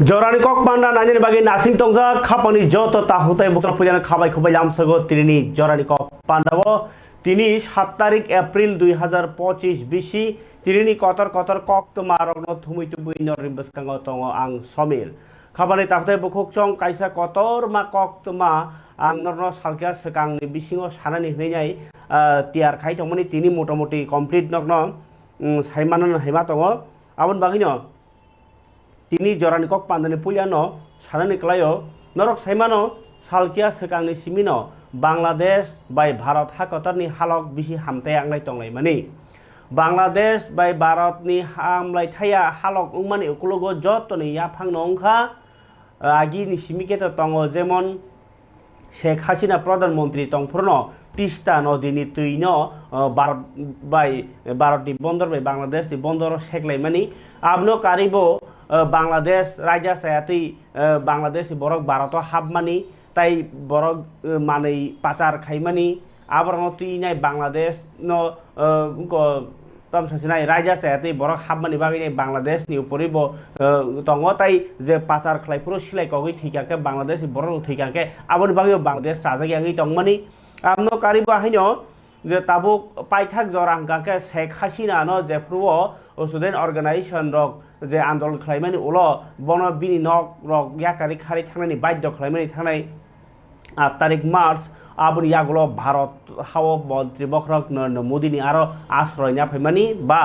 Jorani kok panda nanya bagi nasing tongza kapani joto tahutai bukan punya kabai kabai jam sego tini jorani kok panda wo tini 7 tarik April 2025 bisi tini kotor kok temarok no thumui tubui norimbas kango tongo ang somil kapani tahutai bukuk cong kaisa kotor ma kok tema ang norno salkia sekang ni bisingo sanani hnenyai tiar khai tongmani tini motamoti complete norno saimanan hema tongo abon bagino tini jorani kok pandani pulyano sanani klayo norok saimano salkia sekangni simino Bangladesh by Bharat hakotarni halok bisi hamtai anglai tonglai mani Bangladesh by Bharat ni hamlai thaya halok ungmani ukulogo jotoni yaphang nongkha agi ni simiketo tongo jemon Sheikh Hasina প্রধানমন্ত্রী tongpurno Tista nodini tuino Bharat ni bondor by Bangladesh ni bondor seklai mani abno karibo Bangladesh Raja Sayati Bangladesh borok Barato habmani tai borok manei pacar khaimani abarno tuinai Bangladesh no ko tamsasinai Raja Sayati borok habmani bagi Bangladesh ni uporibo tongo tai je pacar khlaipuro silai kogi thikake Bangladesh borok thikake aboni bagi Bangladesh sajagi angi tongmani amno kariba haino je tabuk paithak jorangkake Sheikh Hasina no je pruo Student Organization rok যে আন্দোলন খালাইমানি উলো বন বিনি knock rock ইয়াকারি খারি থাংনানি বাধ্য খালাইমানি থাংনাই 8 তারিখ March আবুনি ইয়াগুলো Bharat হাও মন্ত্রী বখরক নরেন্দ্র মোদিনি আরো আশ্রয় না ফাইমানি বা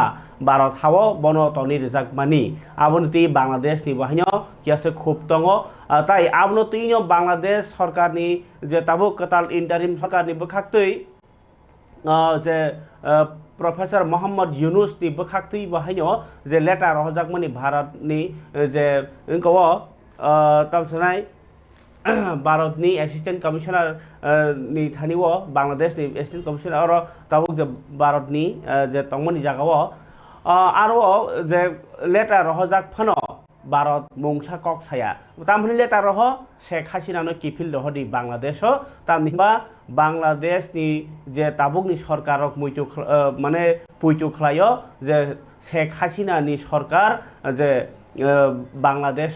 ভারত হাও বন তনি রেজাকমানি আবুনি বাংলাদেশ নি বাহিনী কিয়াসে খুব দङ তাই আবনো তিনো বাংলাদেশ সরকারনি যে তাবুক কাতাল ইন্টারিম সরকারনি বখাক্তই যে Professor Muhammad Yunus ni bekhakti bahanyo je letter rohjakmani Bharat ni je ingko tamsanai Bharat ni Assistant Commissioner ni thaniwo Bangladesh ni Assistant Commissioner aro tabuk je Bharat ni je tongmani jagao aro je letter rohjak phano Bharat mungsa kok saya tamhini letter roho Sheikh Hasina no kifil rohdi Bangladesh tamniba Bangladesh ni je tabuk ni সরকারক মুইতু মানে পুইতু খলায়ো যে Sheikh Hasina ni সরকার যে বাংলাদেশ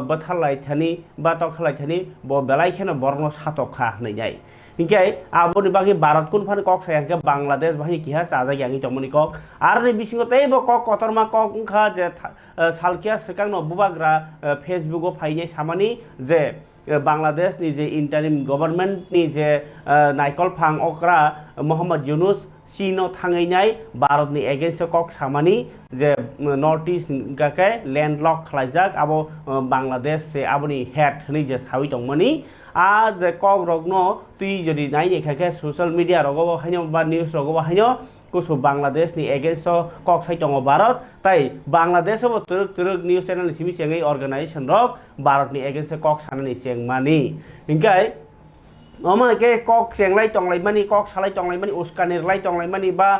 বথালাইথানি বা তখলাইথানি ব বেলাইখানে বর্ণ সাতখা হনাই যাই Inkai আবনি বাকি ভারত কোন ফানে cock সায়াকে Bangladesh বাহি কিহা চাজাগি আঙি তমনি কক আর রে বিসিংতে ব কক কতরমা কক খা যে সালকিয়া সেকাং ন বুবাগ্রা ফেসবুকও ফাইনাই সামানি যে Bangladesh ni je interim government ni je naikol phang okra Muhammad Yunus Chino thangainai Bharat ni against kok samani je north east gake landlock khlaijak abo Bangladesh se aboni head ni je sawi tongmani a je kok rogno tui jodi nai ni khake social media rogo haino ba news rogo haino kusu Bangladesh ni against kok sai tongo Bharat tai Bangladesh bo turuk news channel simi sengai organization rok Bharat ni against kok sanani sengmani ingkai Oma ke kok senglai tonglai mani kok salai tonglai mani uskanir lai tonglai mani ba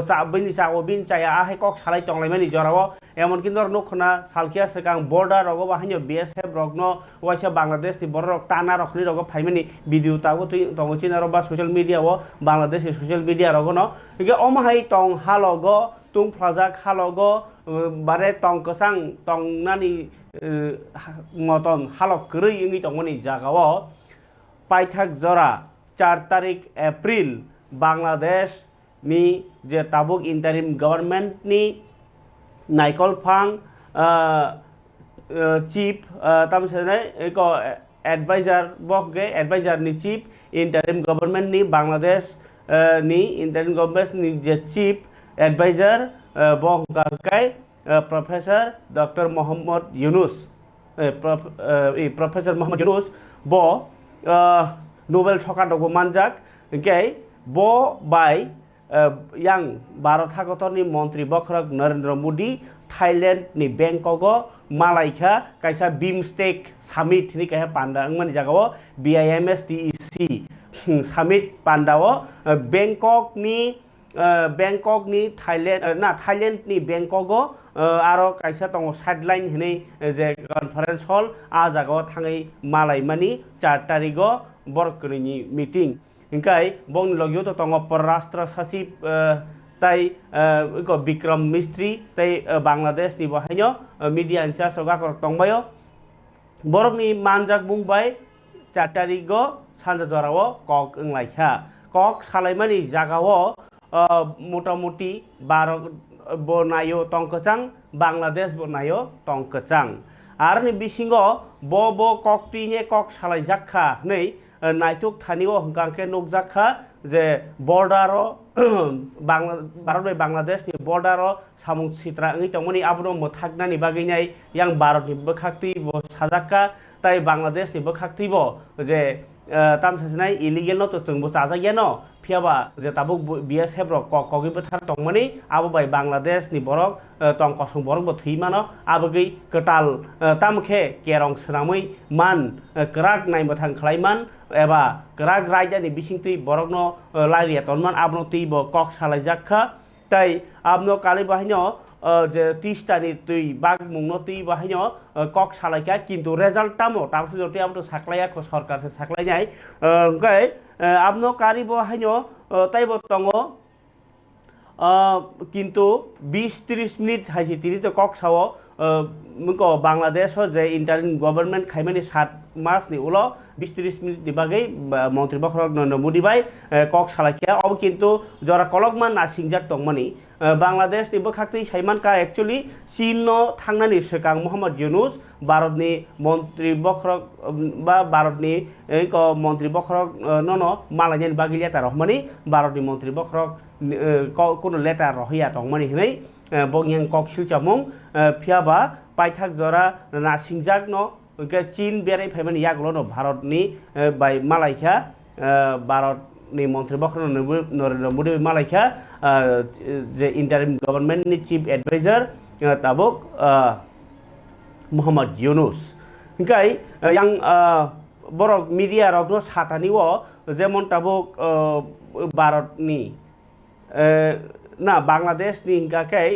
cha bini cha obin chaya ahe kok salai tonglai mani jorawo emon kindor nokhna salkia sekang border rogo bahanyo BSF rogno waisa Bangladesh ti borok tana rokni rogo phaimani video tago tu tongo chinaro ba social media wo Bangladesh social media rogo no ige oma hai tong halogo tung projak halogo bare tong kesang tong nani ngoton halok krui ingi tongoni jagawo পাইথাক জরা 4 তারিখ April Bangladesh নি যে তাবুক interim government নি নাইকল ফাং chief তামসেনে এক adviser বকে adviser নি chief interim government নি বাংলাদেশ নি ইন্টারিম গভর্নমেন্ট নি যে চিফ অ্যাডভাইজার বকাই professor doctor Mohammad Yunus professor Mohammad Yunus ব Nobel Sokadogo manjak ingkai bo by yang Bharat hakotorni Montri Bokhrok Narendra Modi Thailand ni Bangkok Malaika kaisa BIMSTEC summit ni kaisa panda angmani jagao BIMSTEC summit pandao Bangkok ni Thailand na Thailand ni Bangkok aro kaisa tongo sideline hini je conference hall a jagao thangai malai mani 4 tarigo borokni meeting ingkai bong logyo to tongo parashtra sachib তাই বিক্রম মিস্ত্রি তাই Bangladesh ni bahaino media incharge soga korok tongbayo borok ni manjak bungbai 4 tarigo sanja jorao kok wnglaikha kok salaimani jagao মোটামুটি 12 বনায়ো টংকচাং বাংলাদেশ বনায়ো টংকচাং আর নি বিসিঙ্গ ব ককটিনে cock সালাই জাখা nei নাইতুক থানিও হংকাংকে নুকজাখা যে বর্ডারও Bharat Bangladesh ni বর্ডারও সামুং সিত্রা এই তমনি আবনো মথাকনানি বাগিনাই yang ভারতনি বখাকতি ব সাজাকা তাই বাংলাদেশ ni বখাকতি ব যে tam sasnai illegal no to tungbo chaja no phiaba je tabuk BSF ro kogi bothar tongmani abo bai Bangladesh ni borok tong kosong borok bo thuimano abogei ketal tamkhe kerong snamui man krak nai bothang khlaiman eba krak raija ni bisingti borok no lairia tonman abno tibo kok salai jakha tai abno kali bahino যে 30টানি তুই bug মুংনো তুই বাহিনো cock সালাইকা কিন্তু result টামো তামসু জটি আমতো সাকলাইয়া সরকার সে সাকলাই নাই ওমকাই আপনো কারি বাহিনো তাইবো তঙ্গো কিন্তু 20-30 minute হাইছি তিনি তো cock Sao মুকো Bangladesh যে interim government খাইমানি 7 মাস নি উলো 20-30 মিনিট দি বাগै মন্ত্রী বখরক নরেন্দ্র মোদি বাই কক সালাইকা অব কিন্তু জরা কলকমান না সিংজাক টংমানি বাংলাদেশ ni বখাকতি সাইমানকা एक्चुअली চীন থাংনানি সেকাং মোহাম্মদ ইউনুস ভারতনি মন্ত্রী বখরক বা ভারতনি ক মন্ত্রী বখরক নন মালাইনি বাগিলিয়া তা রহমানি ভারতনি মন্ত্রী বখরক কোন লেটার রহিয়া টংমানি হই বংয়াং কক সিলচামং ফিয়াবা পাইথাক জরা না সিংজাক ন চীন বেরাই ফাইমানি ইয়াগলো ন ভারতনি বাই মালাইকা ভারত ni মন্ত্রী বখরক নরেন্দ্র মোদি মালাইকা যে interim government ni chief adviser তাবক মোহাম্মদ ইউনুস হিংকাই yang borok media rokno sataniwo যেমন তাবক ভারতনি না বাংলাদেশ ni হিংকাkai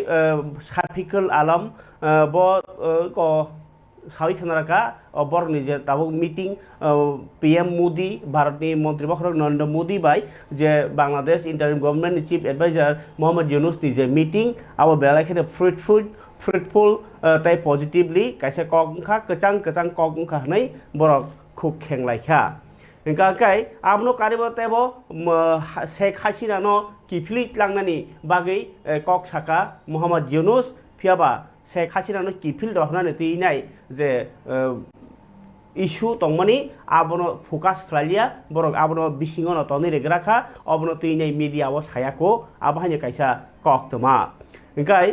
সাফিকুল আলম ব ক সাউই খানারাকা বরনি যে তাবক মিটিং PM মোদি ভারতনি মন্ত্রী বখরক নরেন্দ্র মোদি বাই যে Bangladesh interim government chief adviser Muhammad Yunus ni যে মিটিং আবো বেলাইখানে fruitful তাই পজিটিভলি কাইসে কংখা কচাং কংখা নাই বরক খুব খেংলাইখা इंकाय आपनो कारिबतेब शेख हासिना नो किफिली लांनानि बागै कक साका मोहम्मद यूनुस फियाबा शेख हासिना नो किफिल रहनानै तिनाय जे इशू तंगमानि आबनो फोकास खालिया बरक आबनो बिसिङनो तनि रेग्राखा अबनो तिनाय मीडियाव सायाको आबहायनो कायसा कक्तमा इंकाय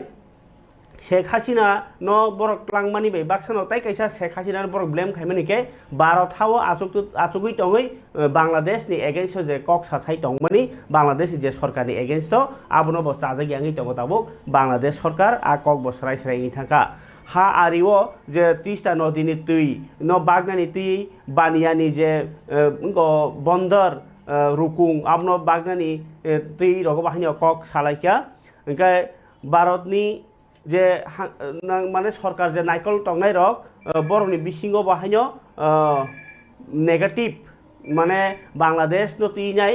शेख हासिना नो बरक लांमानि बे बाक्सानो ताइ कायसा शेख हासिना बरक ब्लेम खायमानिके भारताव आचुगै तङै बांलादेश नि एगेन्स्ट जे कक साथाय तंगमानि बांलादेश जे सरकारनि एगेन्स्ट आबनो बस जाजागि आंगि तंगताबो बांलादेश सरकार आ कक बसराय सरायनि थाका हा आरिवो जे 30टा नदीनि तुइ न बागनानि तुइ बानियानि जे बन्दर रुकुं आबनो बागनानि तुइ रग बाहिनी कक सालायका ओंखाय भारतनि जे माने सरकार जे नायकल तंगनाय रक बरनि बिसिङाव बाहायनो नेगेटिभ माने बांलादेश नो तिनाय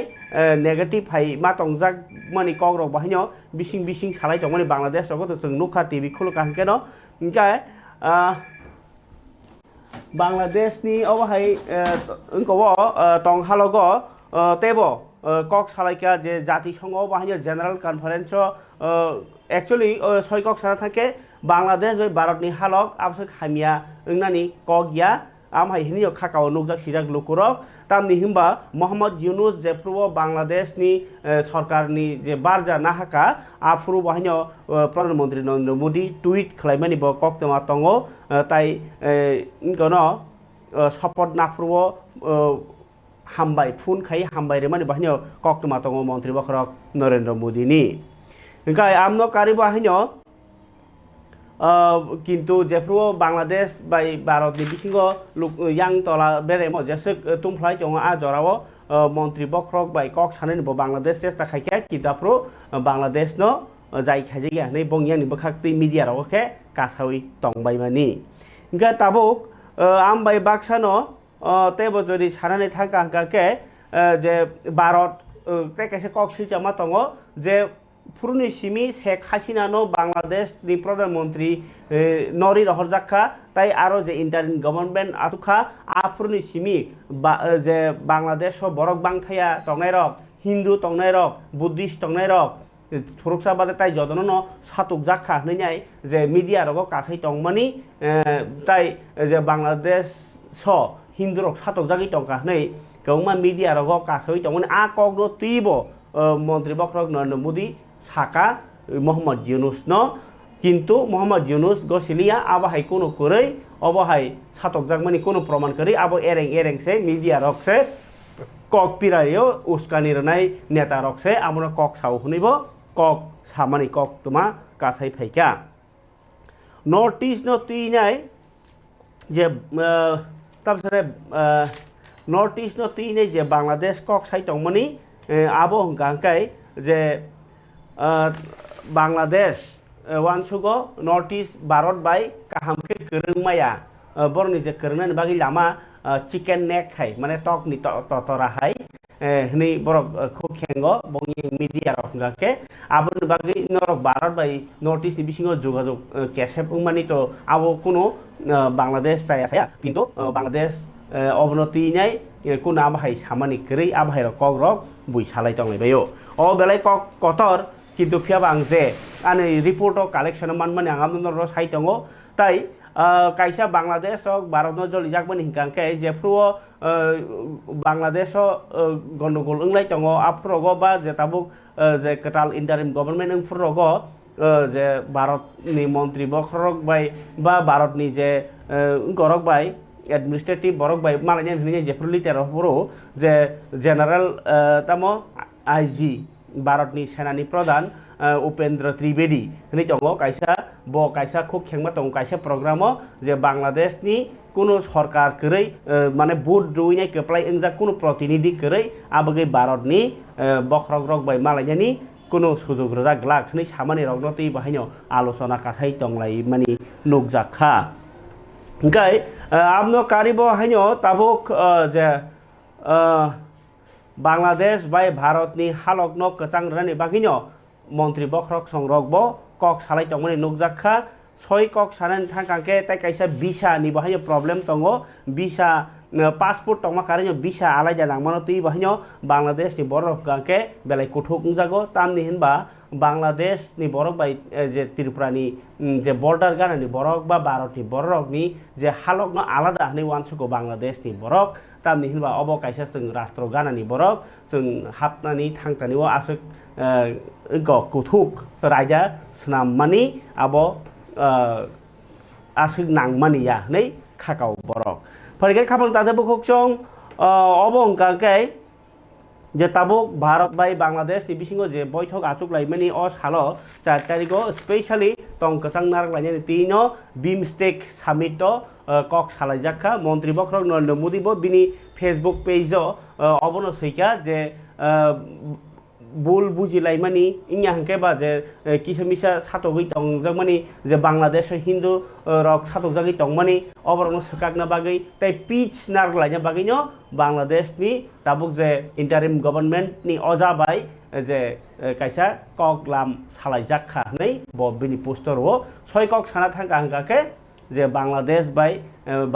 नेगेटिभ हाय मा तंजाक माने कक रक बाहायनो बिसिं सालाय तंगमानि बांलादेश रक तो जों नुखा टिभि खुल कांकेनो ओंखाय बांलादेश नि अबहाय ओंकव तंहालग तेबो कक सालायका जे जातिसंघ बाहायनो जेनारेल कनफारेन्स एक्चुअली सय कक सारा थाके बांलादेश बै भारतनि हालक आबसो खामिया ओंनानि कगिया आमहाय हिनियो खाकाव नुकजाक सिजाक लुकुरक तामनि हिमबा मोहम्मद यूनुस जे प्रुव बांलादेशनि सरकारनि जे बारजा नाहाका आफुरु बाहायनो प्रधानमंत्री नरेंद्र मोदी ट्वीट खालायमानि ब कक्तमा तंगो ताइ इनकनो सपट नाफुरु हामबाय फुन खाइ हामबाय रेमानि बाहायनो कक्तमा तंगो मंत्री बखरक नरेंद्र मोदी नि ओंखाय आमनो कारि बाहायनो किन्तु जेफ्रुओ बांलादेश बाय भारतनि बिथिंग यां तला बेरेम जेसे तुमफ्लाय दङ आ जराव मंत्री बखरक बाय कक सानैनि बांलादेश चेष्टा खायखे किताफ्रु बांलादेश न जाय खायजे नै बंयानि बखाक्ति मीडिया रखे कासावि तंबायमानि ओंखाय ताबुक आम बाय बाक्सानो तेबो जदि सानानै थांका के जे भारत ते कायसे कक सिलचामा दङ जे পুরনি সিমি শেখ হাসিনা নো বাংলাদেশ ni প্রধানমন্ত্রী নরি রহর জাখা তাই আরো যে ইন্টারিম গভর্নমেন্ট আতুখা আফুরনি সিমি যে বাংলাদেশ বরক বাংথায়া টংনাই রক হিন্দু টংনাই রক বুদ্ধিস্ট টংনাই রক থুরুকসা বাদে তাই যদন সাতুক জাখা হইনাই যে মিডিয়া রক কাছাই টংমানি তাই যে বাংলাদেশ স হিন্দু রক সাতুক জাগি টংকা হই গৌমা মিডিয়া রক কাছাই টংমানি আ কগ্ন তুইব মন্ত্রী বক্রক নরেন্দ্র মোদী সাকা মোহাম্মদ ইউনুস ন কিন্তু মোহাম্মদ ইউনুস গসিলিয়া আবাহাই কোনো করে অবহাই সাতক জাগমানি কোনো প্রমাণ করে আবো এরেং এরেং সে মিডিয়া রকসে কক পিরাইও উস্কানি রনাই নেতা রকসে আমরা কক সাউ শুনিব কক সামানি কক তোমা কাছাই ফাইকা নর্থ ইস্ট ন তুই নাই যে তারপরে নর্থ ইস্ট ন তুই নেই যে বাংলাদেশ কক সাই টংমানি আবো হংকাই যে বাংলাদেশ ওয়ানসুগ নর্থ ইস্ট ভারত বাই কাহামকে করংমাया বরনি যে করংনানি বাগি লাमा চিকেন নেক খাই মানে টকনি ততরা হাই হনি বরক খুব খেঙ্গ বংনি মিডিয়া রকগাকে আবনি বাগি নরক ভারত বাই নর্থ ইস্ট বিসিং যোগাযোগ কেসেপ মানি তো আবো কোনো বাংলাদেশ চায়া কিন্তু বাংলাদেশ অবনতি নাই কোন আবহাই সামানি করেই আবহাই কক রক বুই সালাই টংলাইবাयो অ বেলাই কক কতর কিন্তু ফিয়াবা আং যে আনে রিপোর্ট কালেকশন মানমানি আঙামন র সাই দङ তাই কাইসা বাংলাদেশ ভারত জলি জাকমানি হিংকাংকে যে ফ্রুও বাংলাদেশ গন্ডগোল ওংলাই দङ আফ্রগ বা যে তাবুক যে কটাল ইন্টারিম গভর্নমেন্ট ওংফ্রগ যে ভারতনি মন্ত্রী বখরক বাই বা ভারতনি যে গরক বাই এডমিনিস্ট্রেটিভ বরক বাই মালাইনি হইনি যে ফ্রুলি তের হবরো যে জেনারেল তামো আইজি भारतनि सेनानि प्रधान उपेन्द्र त्रिवेदी हनी दङ कायसा कायसा खुब खेंमा दङ कायसा प्रग्राम जे बांग्लादेशनि कोनो सरकार करै माने बुट दुइनाय केप्लाय इंजा कोनो प्रतिनिधि करै आबगे भारतनि बखरक रक बाय मालायनि कोनो सुजुग रजा ग्लाक हनी सामानि रगनति बाहायनो आलोचना कासाय दंलाय मानि नुकजाखा गाय आमनो कारिबो हायनो ताबुक जे बांग्लादेश बाय भारतनि हालकनो कचां रानि बागिनो मन्त्री बखरक संरकबो कक सालाय दंमोन नुकजाखा सय कक सानानि थांकांके ताय कायसा भिसा नि बाहाय प्रब्लेम दङ भिसा पासपोर्ट दंमा कारिनो भिसा आलायदा लांमानो तुइ बाहायनो बांग्लादेश नि बरक गांके बेलाय कुथुक जागो तामनि हिनबा बांग्लादेश नि बरक बाय जे त्रिपुरानि जे बर्डार गानानि बरक बा भारतनि बरकनि जे हालकनो आलादा हनै वानसुको बांग्लादेश नि बरक तामनि हिनबा अब कायसा जों राष्ट्र गानानि बरक जों हाबनानि थांतानि व आसो कुथुक राजा स्नाममानि अब आसो नांमानिया हनै खाकाव बरक फरिगे खाबां तादे बुखुकजों अब अंकाके जे ताबुक भारत बाय बांग्लादेश नि बिसिङाव जे बैठक आचुकलायमानि अ सालो 4 तारिखआव स्पेशली तं कचां नारलायनानि तिनो बिमस्टेक सामिट कक सालायजाखा मन्त्री बखरक नरेंद्र मोदी बो बिनि फेसबुक पेज अबनो सैका जे बुल बुजिलायमानि इन्या हंके बा जे किसमिसा सातगै दंजामानि जे बांग्लादेश हिंदू रक सातगजागै दंमानि अबरनो सकागना बागै ताय पिच नारलायना बागैनो बांग्लादेशनि ताबुक जे इंटरिम गवर्नमेंट नि अजा बाय जे कायसा ककलाम सालायजाखा नै ब बिनि पोस्टर हो सय कक साना थांगा हंगाके जे बांग्लादेश बाय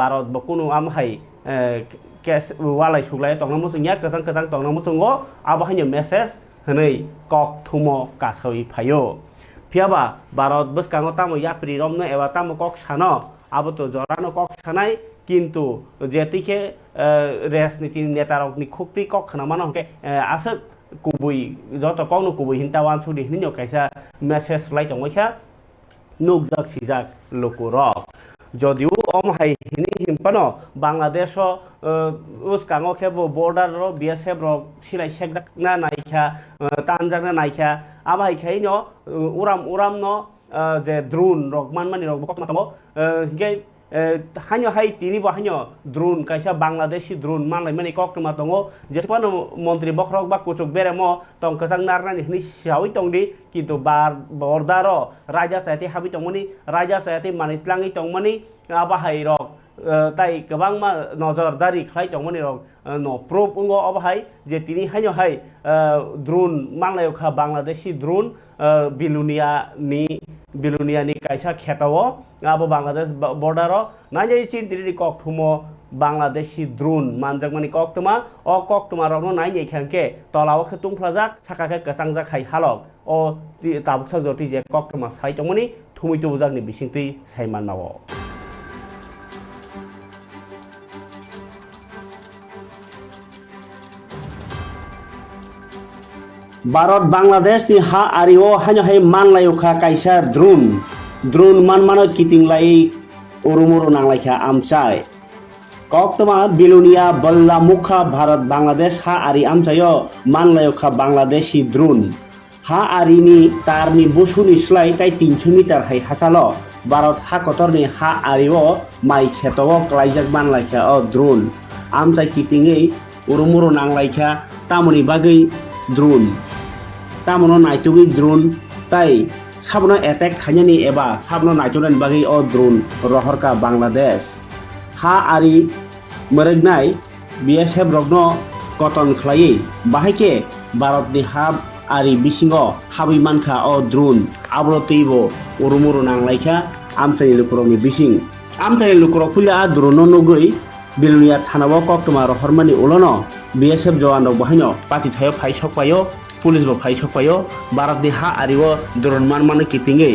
भारत बकुनु आमहाय केस वालाय सुग्लाय तंगनामु जोंनिया कजां कजां तंगनामु जोंगो आबाहायनो मेसेज हनै कक थुमो कासै फायो फियाबा भारत बसकांगो तामो याप्रि रमनो एबा तामो कक सानो आबो तो जरानो कक सानाय किन्तु जेतिके राजनीति नेतारकनि खुक्ति कक खानामानो हके आसो कुबुई जत कौनो कुबुई हिंता वानसुदि हिनिनो कायसा मेसेज लाय दंमोखा नुकजाक सिजाक लोकुरक যদিও অমহাই হিনি হিমপানো বাংলাদেশ উসকাঙো খেবো বর্ডার বিএসএফ রক সিলাই সেকদাক না নাইখা তানজাক না নাইখা আবাই খাইনো উরাম উরাম ন যে দ্রোন রক মানমানি রক কতমাতমো গে হাইনো হাই তিনি বো হাইনো দ্রোন কাইসা বাংলাদেশি দ্রোন মানলাই মানি ককতমা দङ जेसेबानो मन्त्री बखरक बा कुचुक बेरेमो तं कजां नारनानि हिनि सियावै दंदि किन्तु बर्दार राजा सायाति हाबि दंमोनि राजा सायाति मानितलाङै दंमोनि आबाहाय रक তাই गोबां नजरदारि खालाय दंमोन रक न'प्रुफ उंगो अबहाय जे तिनि हायनोहाय ड्रोन मांलायखा बांलादेशी ड्रोन बिलुनियानि कायसा खेताव आबो बांलादेश बॉर्डर नायजाय चिन तिनि कक्थुमो बांलादेशी ड्रोन मानजाकमानि कक्तमा अ कक्तमा रकनो नायनाय खेंके तलाव खतुंफ्लाजाक साकाके गसांजाखाय हालक अ ताबुकसा जति जे कक्तमा साय दंमोनि थुमितो बुजाकनि बिसिंति सायमान मावो भारत बांलादेश नि हा आरिओ हाय मानलायखा कायसा ड्रोन मानो कितिंलाय उरुमुरु नांलायखा आमचाय कक्तमा बिलुनिया बल्लामुखा भारत बांलादेश हा आरि आमचायो मानलायखा बांलादेशी ड्रोन हा आरिनि तारनि बुसुनि स्लाय ताय 300 मिटार हाय हासालो भारत हा कतरनि हा आरिओ माइ खेतव क्लाइजाक मानलायखा अ ड्रोन आमचाय कितिंगै उरुमुरु नांलायखा तामुनि बागै ड्रोन तामनो नाइटुगै ड्रोन ताई साबनो अटैक खायनानि एबा साबनो नाइटुनानि बागै अ ड्रोन रहरका बांलादेश हा आरि मरगनाय बीएसएफ रगनो कटन खलायै बाहायके भारतनि हा आरि बिसिङो हाबै मानखा अ ड्रोन आब्रो तैबो उरुमुरु नांलायखा आमसानि लुकुरनि बिसिं आमसानि लुकुरक फुलिया ड्रोननो नुगै बिलुनिया थानाव कक्तमा रहरमानि उलनो बीएसएफ जवान बाहायनो पाति थायो फाइसकपायो पुलिस बो फाइसकपायो भारतनि हा आरिओ ड्रोन मानो कितिंगै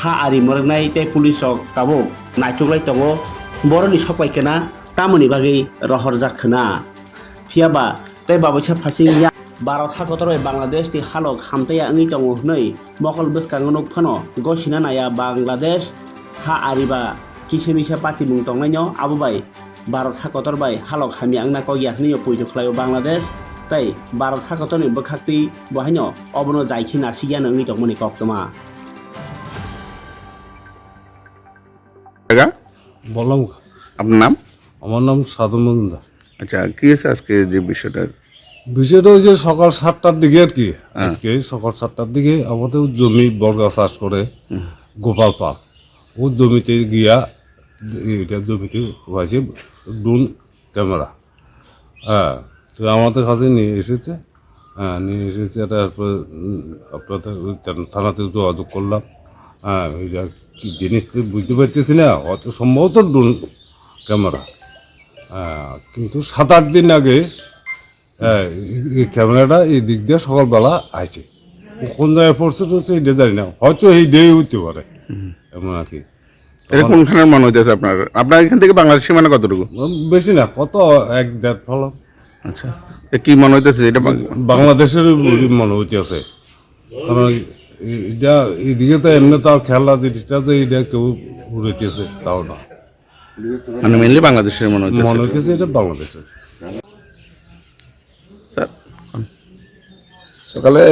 हा आरि मरगनाय ते पुलिस काबो नाइटुगलाय दङो बरनि सकपायखना तामुनि बागै रहर जाखना फियाबा ते बाबैसा फासिंया भारत हाकतर बांलादेश नि हालक हामथाया अंगि दङो नै मकल बसकांगनो फनो गसिना नाया बांलादेश हा आरिबा किसे मिसे पाति मुं दंनायनो आबुबाय भारत हाकतर बाय हालक हामि आंना को याखनि पुइतो खलायो बांलादेश ताई भारत हाकतरनि बखाक्ति बहायनो अबनो जायखि नासिगियान अंगि दंमोनि कक्तमा বললাম আপনার নাম? আমার নাম সাধু মজুমদার। আচ্ছা, কি হয়েছে আজকে যে বিষয়টা? বিষয়টা হচ্ছে সকাল 7টার দিকে আর কি, আজকে সকাল 7টার দিকে আমাদের জমি বর্গা চাষ করে গোপাল পাল ও জমিতে গিয়া এটা জমিতে হয়েছে ড্রোন ক্যামেরা। হ্যাঁ, তো আমাদের কাছে নিয়ে এসেছে। হ্যাঁ, নিয়ে এসেছে, তারপর আপনাদের থানাতে যোগাযোগ করলাম। হ্যাঁ, এটা কি জিনিস তো বুঝতে পারতেছি না, অত সম্ভবত ড্রোন ক্যামেরা। কিন্তু 7-8 দিন আগে এই ক্যামেরাটা এই দিক দিয়ে সকালবেলা আসে, কোন জায়গায় পড়ছে টড়ছে এটা জানি না, হয়তো এই ডে হইতে পারে এমন আর কি। এটা কোনখানের মনে হইতেছে আপনার? আপনার এখান থেকে বাংলাদেশ সীমানা কতটুকু? বেশি না, কত 1-1.5 ফলম। আচ্ছা, কি মনে হইতেছে এটা? বাংলাদেশের মনে হইতেছে, কারণ এটা এইদিকে তো এমনি তো আর খেলা জিনিসটা যে এটা কেউ উড়েছে তাও না, মানে মেনলি বাংলাদেশের মনে হইতেছে এটা বাংলাদেশের। স্যার, সকালে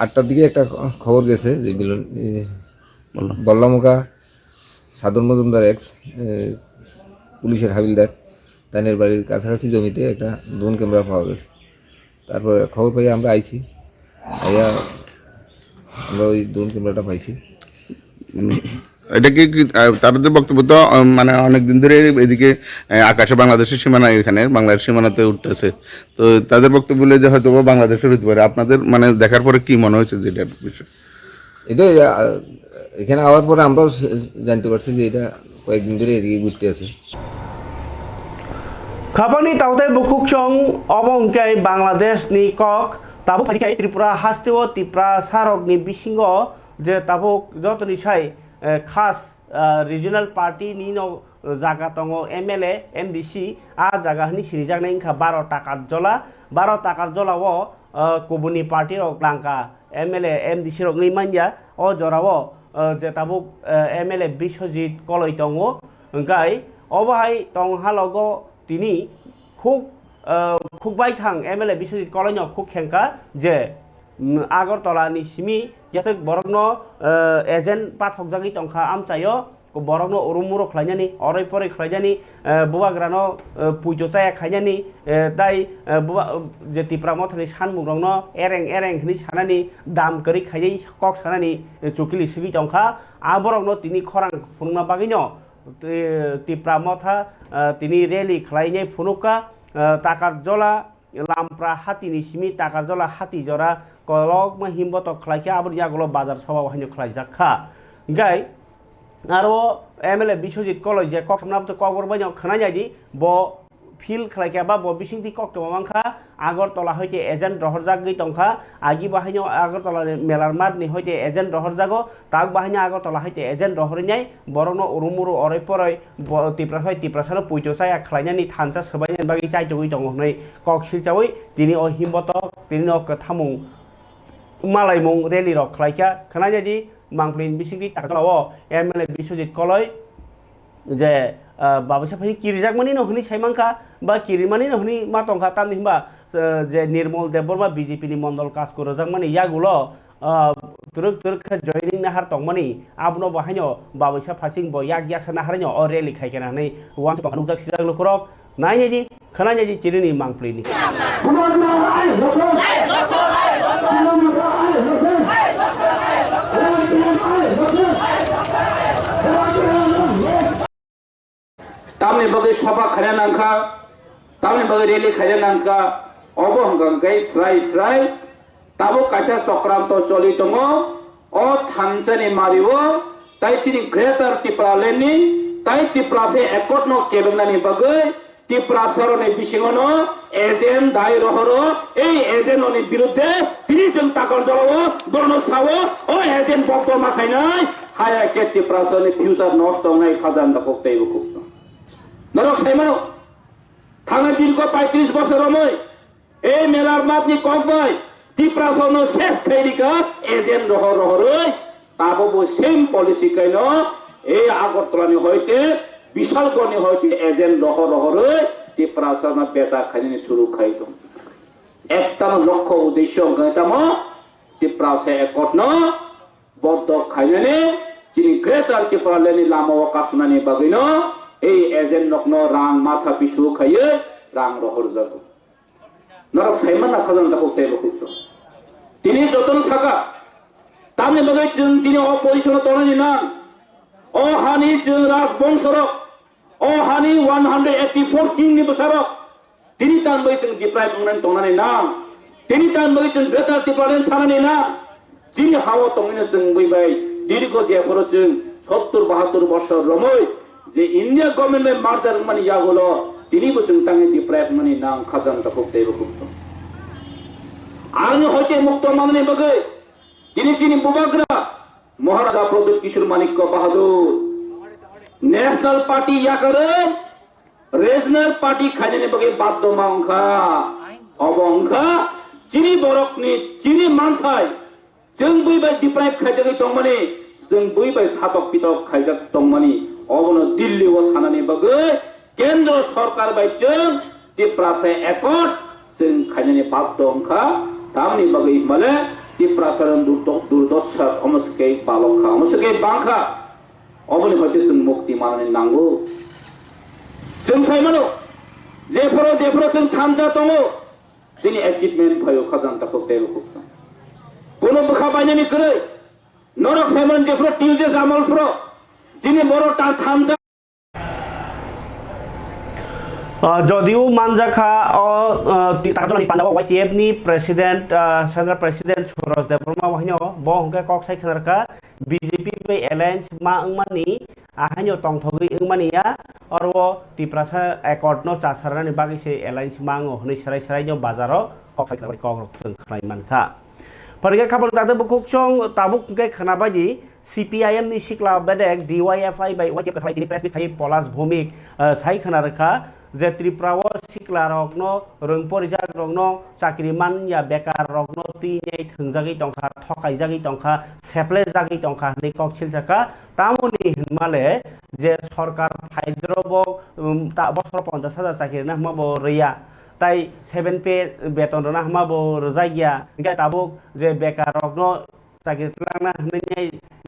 8টার দিকে একটা খবর গেছে যে বল্লামুখা সাধন মজুমদার এক্স পুলিশের হাবিলদার তাদের বাড়ির কাছাকাছি জমিতে একটা ড্রোন ক্যামেরা পাওয়া গেছে। তারপরে খবর পাই আমরা আইছি, আইয়া আমরা ওই ড্রোন ক্যামেরাটা পাইছি। এটা কি তাদের বক্তব্য তো মানে অনেকদিন ধরে এদিকে আকাশে বাংলাদেশের সীমানা, এখানে বাংলাদেশ সীমানাতে উঠতেছে, তো তাদের বক্তব্য বলে যে হয়তো বাংলাদেশের হতে পারে। আপনাদের মানে দেখার পরে কি মনে হয়েছে যে এটার বিষয়? এটা এখানে আওয়ার পরে আমরাও জানতে পারছি যে এটা কয়েকদিন ধরে এদিকে ঘুরতে আছে। খাবানি তাওতে বুকুকচং অবংকাই বাংলাদেশ নি কক তাবুক ফাইকাই ত্রিপুরা হাস্তেও ত্রিপুরা সারকনি বিসিঙ্গ যে তাবুক যতনি সাই খাস রিজনাল পার্টি নি জায়গা দङ एमएलए एमडिसि आ जायगानि सिरिजाकनाय इंखा 12 टाकार जलाव गुबुननि पार्टी रक लांका एमएलए एमडिसि रक मानया अ जराव जे ताबुक एमएलए बिश्वजित कलय दङ ओंखाय अबहाय दं हालगो तिनि खुगबाय थां एमएलए बिश्वजित कलयनो खुग खेंखा जे आगरतलानि सिमि यासक बरगनो एजेन्ट पाठकजागि दंखा आमचायो बरगनो उरुमुरो खलायनानि अरै परै खलायनानि बुवाग्रानो पुइतोसाया खायनानि दाय जे तिप्रा मथनि सानमुग्रंनो एरें हनि सानानि दाम करि खायै कक सानानि चुकिलि सिगि दंखा आ बरगनो तिनि खरां फुंना बागिनो টিপ্রা মথা তিনি রেলি খালাইনাय ফুনুকা টাকার জলা লামপ্রা হাতিनि सिमि टाकार जला हाति जरा कलक हिमबत खलाइखा आबो यागल बाजार सभा हाइनो खलाइजाखा गाय आरो एमएलए बिश्वजित कलय जे कक्टमनाबो कबर बायनो खोनायदि ब फिल खलाइखा बा ब बिसिंति कक्टमांखा आगरतला हयते एजेन्ट रहरजागै तंखा आगि बाहायनो आगरतला मेलार मादनि हयते एजेन्ट रहरजागो ताक बाहायनो आगरतला हयते एजेन्ट रहरैनाय बरनो उरुमुरु अरै परै तिप्राफाय तिप्रासानो पुइतोसाया खलाइनानि थानसा सबायनि बागै चाइतोगै दङ नै ककसिलचावै दिनि अ हिमबत दिनि अ कथामुं मालायमुं रेलि रक खलाइखा खोनायदि मांफ्लिन बिसिंति ताकलाव एमएलए बिश्वजित कलय जे बाबुसा फाइ किरिजाकमानि नहनि साइमांखा बा किरिमानि नहनि मातंखा तामनि हिमबा जे निर्मल देबबर्मा बीजेपी नि मंडल काजको रजाकमानि यागुलो तुरुक तुरुक जयनिं नाहार तंमानि आबनो बाहायनो बाबुसा फासिं ब याग यासा नाहारनो अ रेलि खाइकेनानै वान पानुक जाक लुखरक नायनेदि खोनायदि चिरिनि मांफ्लिनि तामनि बगे सभा खाया नांखा तामनि बगे रेली खाया नांखा अबहंगांगै स्राय स्राय ताबो कासा चक्रांत चलि दङ अ थानसानि मारिवो ताइचिनि ग्रेटर तिप्रालेनि ताइ तिप्रासे एकटनो केबंनानि बगे तिप्रासरनि बिसिङनो एजेन्ट दाय रहरो এই एजेन्टनि बिरुद्धे তিনি जों ताकल जलावो बर्न सावो अ एजेन्ट बक्तो माखायनाय हाया के तिप्रासरनि फ्यूचार नष्ट होनाय खाजान दखतैबो खुबसो नरक साइमानो थांनाय दीर्घ 35 বছরमै এই মেলার মাতনি ককবাই तिप्रासरनो शेष खैरिका एजेन्ट रहर रहरै ताबो सेम पलिसि कैनो এই আগরতলাनि হইতে বিশালগড়नि হইতে এজেন্ট रहर रहरै तिप्रासरनो बेचा खाइनि शुरू खाइदों एकतानो लक्ष्य उद्देश्य गायतामो तिप्रासे एकटनो बद्ध खाइनानि चिनि ग्रेटर तिप्रालेनि लामा कासुनानि बागैनो এই এজেন্ট নকনো রাং মাথা পিছু খাইয়ে রাং রহর যাব নরক সাইমান না খাজান দাও তেল খুঁজছো তিনি যতন থাকা তামনি বগে তিনি অপজিশন তরনি না ও হানি রাজবংশরক ও হানি 184 কিং নি বসারক তিনি তান বইছেন ডিপ্রাই বুংনান তংনানি না তিনি তান বইছেন বেটার টিপালেন সানানি না যিনি হাওয়া তংনি जों বইবাই দীর্ঘ যে খরচন 70 72 বছর রময় যে ইন্ডিয়া গভর্নমেন্ট মার্জার মানে ইয়াগুলো তিনি বসুন তাঙ্গে ডিপ্রাইভ মানে নাম খাজান তকক দেব খুবছো আরনি হইতে মুক্ত মাননি বগে তিনি চিনি বুবাগ্রা মহারাজা প্রদীপ কিশোর মানিক্য বাহাদুর ন্যাশনাল পার্টি ইয়া করে রিজনাল পার্টি খাজানি বগে বাদ্য মাংখা অবংখা চিনি বরকনি চিনি মানথাই जों বইবাই ডিপ্রাইভ খাইজাগै তংমানি जों বইবাই সাতক পিতক খাইজাক তংমানি অবনো দিল্লি ও সানানি বগে কেন্দ্র সরকার বাইচং तिप्रासे एकट जों खाइनानि बाद्য अंखा तामनि बगे माले तिप्रासरन दुर्दशा अमसके बालखा अमसके बांखा अबनि हयते जों मुक्ति माननि नांगौ जों साइमानो जेफोरो जों थामजा दङ जोंनि एचिभमेन्ट भयो खाजानताखौ देबो खुबसा कोनो बोखा बायनानि गरै नरक साइमान जेफोरो टिउजे जामालफोरो যিনি বড় থামজা যদিও মানজাখা তাকজনি পান্ডাব ওয়াইটিএফ नि president central president Suraj Debbarma ওহাইনো বহংকে ককসাই खनरका बीजेपी पे एलायंस मा अंगमानि आहाइनो तंथगै अंगमानिया अरवो तिप्रासा एकर्डनो चासारनानि बागैसे एलायंस मांगो हनै सराय सरायनो बाजारो ककसाइ खनरका कग्रकजों खनाय मानखा परगे खाबर दादो बुकुकचों ताबुक के खनाबादि CPIM नि सिक्ला बेदेक DYFI बाय वाइटिएफ खालाय दिनि प्रेस बिखाय पलास भूमिक साइ खनारका जे त्रिपुराव सिक्ला रगनो रोंपरिजाक रगनो चाकरि मानया बेकार रगनो तिनै थंजागै तंखा थकाय जागै तंखा सेप्ले जागै तंखा नै ककसिल जाका तामुनि हिनमाले जे सरकार हायद्रब ता बছর 50,000 चाकरि ना माबो रैया ताई 7 पे बेतन ना माबो रजागिया गा ताबुक जे बेकार रगनो चाकरि लांना हनै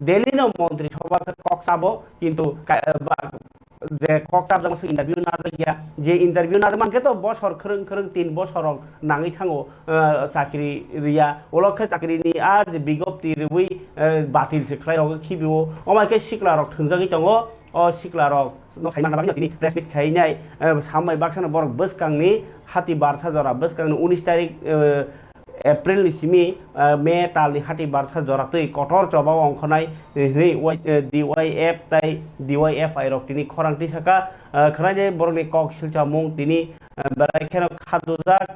दिल्लीनो मन्त्रि सभा ककसाबो किन्तु जे ककसाब जमसे इन्टारभिउ नाजागिया जे इन्टारभिउ नाजामानके तो बছর खरं 3 বছর नाङै थाङो चाकरि रिया ओलखे चाकरिनि आज बिगप्ति रुइ बातिल से खलाय रग खिबिओ अमाके सिक्ला रग थंजागै दङ सिख्ला रक তিনি প্রেস মিট খাইনাই সামাই বাক্সানো বরক বসকাंनि हाति बारसा जरा बसकांनि 19 तारिख एप्रिल सिमी मे तालनि हाति बारसा जरा तै कठोर चबाव अंखनाय DYF ताई DYF आइरक तिनि खरांथि साका खराजे बरनि कक सिलचामुं तिनि बेरायखेन खादुजाक